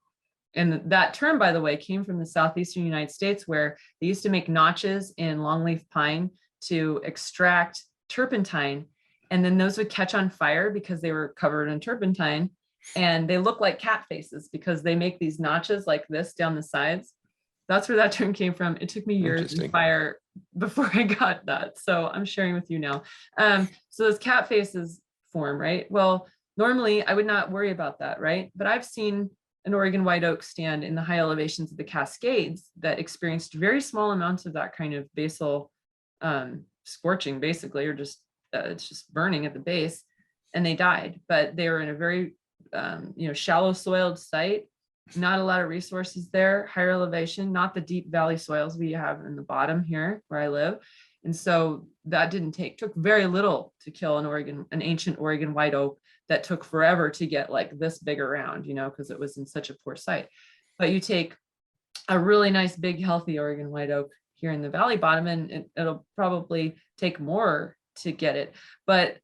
Speaker 2: And that term, by the way, came from the southeastern United States, where they used to make notches in longleaf pine to extract turpentine. And then those would catch on fire because they were covered in turpentine. And they look like cat faces because they make these notches like this down the sides. That's where that term came from. It took me years in fire before I got that. So I'm sharing with you now. So those cat faces form, right? Well, normally I would not worry about that, right? But I've seen an Oregon white oak stand in the high elevations of the Cascades that experienced very small amounts of that kind of basal scorching, basically, or just it's just burning at the base, and they died. But they were in a very shallow soiled site, not a lot of resources there, higher elevation, not the deep valley soils we have in the bottom here where I live. And so that took very little to kill an ancient Oregon white oak that took forever to get like this big around, because it was in such a poor site. But you take a really nice, big, healthy Oregon white oak here in the valley bottom, and it'll probably take more to get it. But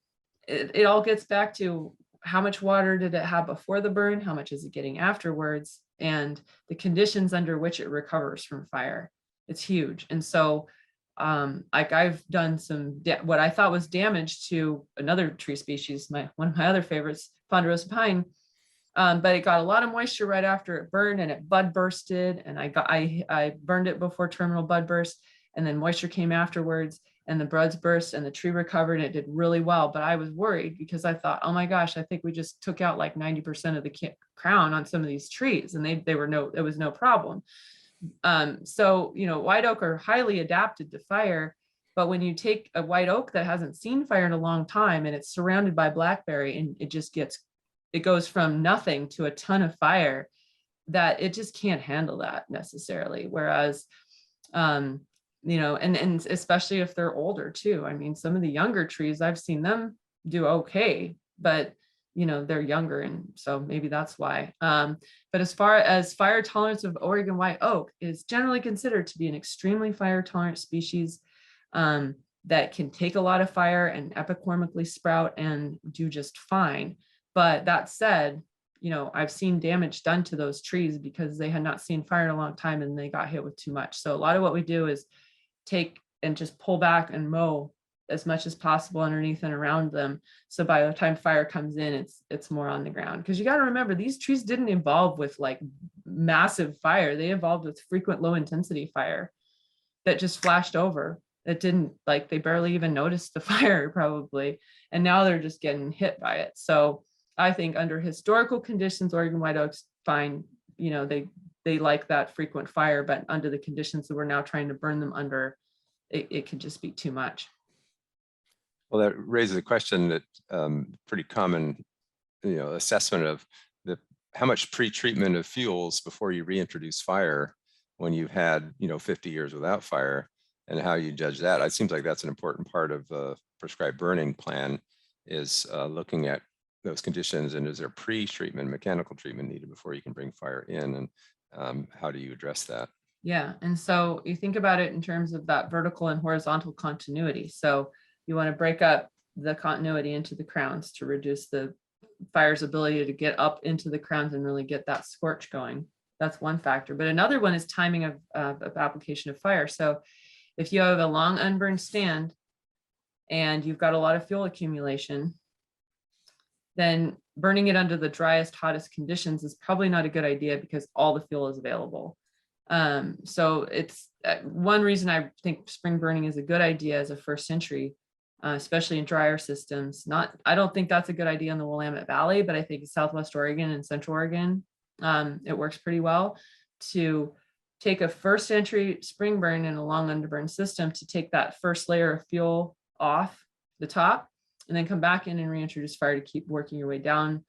Speaker 2: it all gets back to how much water did it have before the burn? How much is it getting afterwards? And the conditions under which it recovers from fire. It's huge. And so I've done what I thought was damage to another tree species, one of my other favorites, ponderosa pine, but it got a lot of moisture right after it burned, and it bud bursted, and I burned it before terminal bud burst, and then moisture came afterwards, and the buds burst, and the tree recovered, and it did really well. But I was worried because I thought, oh my gosh, I think we just took out like 90% of the crown on some of these trees, and it was no problem. So, white oak are highly adapted to fire, but when you take a white oak that hasn't seen fire in a long time and it's surrounded by blackberry, and it goes from nothing to a ton of fire, that it just can't handle that necessarily. Whereas, and especially if they're older too. I mean, some of the younger trees, I've seen them do okay, but they're younger, and so maybe that's why. But as far as fire tolerance of Oregon white oak is generally considered to be an extremely fire tolerant species that can take a lot of fire and epicormically sprout and do just fine. But that said, I've seen damage done to those trees because they had not seen fire in a long time and they got hit with too much. So a lot of what we do is take and just pull back and mow as much as possible underneath and around them. So by the time fire comes in, it's more on the ground. Because you got to remember, these trees didn't evolve with like massive fire. They evolved with frequent low intensity fire that just flashed over. It didn't, like, they barely even noticed the fire probably. And now they're just getting hit by it. So I think under historical conditions, Oregon white oaks, fine, you know, they like that frequent fire, but under the conditions that we're now trying to burn them under, it could just be too much.
Speaker 1: Well, that raises a question that pretty common, you know, assessment of how much pre-treatment of fuels before you reintroduce fire when you've had, you know, 50 years without fire, and how you judge that. It seems like that's an important part of the prescribed burning plan, is looking at those conditions, and is there pre-treatment, mechanical treatment needed before you can bring fire in, and how do you address that?
Speaker 2: Yeah, and so you think about it in terms of that vertical and horizontal continuity. So you want to break up the continuity into the crowns to reduce the fire's ability to get up into the crowns and really get that scorch going. That's one factor. But another one is timing of application of fire. So if you have a long unburned stand and you've got a lot of fuel accumulation, then burning it under the driest, hottest conditions is probably not a good idea, because all the fuel is available. So it's one reason I think spring burning is a good idea as a first entry, especially in drier systems. I don't think that's a good idea in the Willamette Valley, but I think in Southwest Oregon and Central Oregon, it works pretty well to take a first entry spring burn in a long underburn system to take that first layer of fuel off the top, and then come back in and reintroduce fire to keep working your way down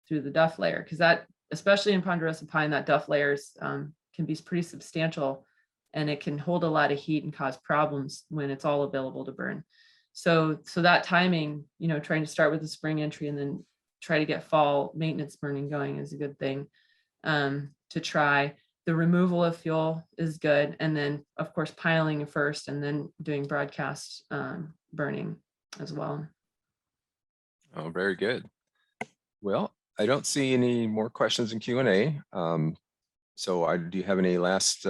Speaker 2: through the duff layer. Because that, especially in ponderosa pine, that duff layers can be pretty substantial, and it can hold a lot of heat and cause problems when it's all available to burn. So that timing, you know, trying to start with the spring entry and then try to get fall maintenance burning going is a good thing to try. The removal of fuel is good. And then of course, piling first and then doing broadcast burning as well.
Speaker 1: Oh, very good. Well, I don't see any more questions in Q&A. So do you have any last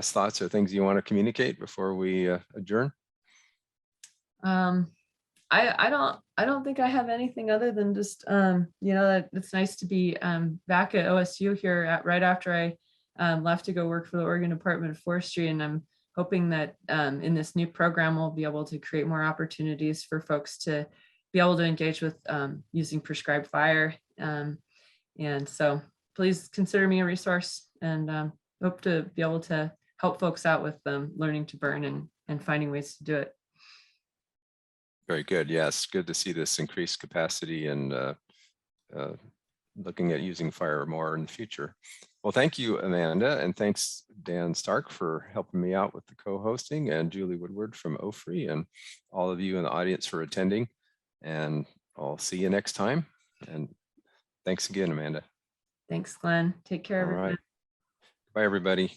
Speaker 1: thoughts or things you want to communicate before we adjourn?
Speaker 2: I don't think I have anything other than just you know, that it's nice to be back at OSU here right after I left to go work for the Oregon Department of Forestry, and I'm hoping that in this new program we'll be able to create more opportunities for folks to be able to engage with using prescribed fire, and so please consider me a resource, and hope to be able to help folks out with learning to burn and finding ways to do it.
Speaker 1: Very good. Yes, good to see this increased capacity and looking at using fire more in the future. Well, thank you, Amanda, and thanks, Dan Stark, for helping me out with the co-hosting, and Julie Woodward from OFRI, and all of you in the audience for attending. And I'll see you next time. And thanks again, Amanda.
Speaker 2: Thanks, Glenn. Take care,
Speaker 1: All
Speaker 2: everyone.
Speaker 1: right. Bye, everybody.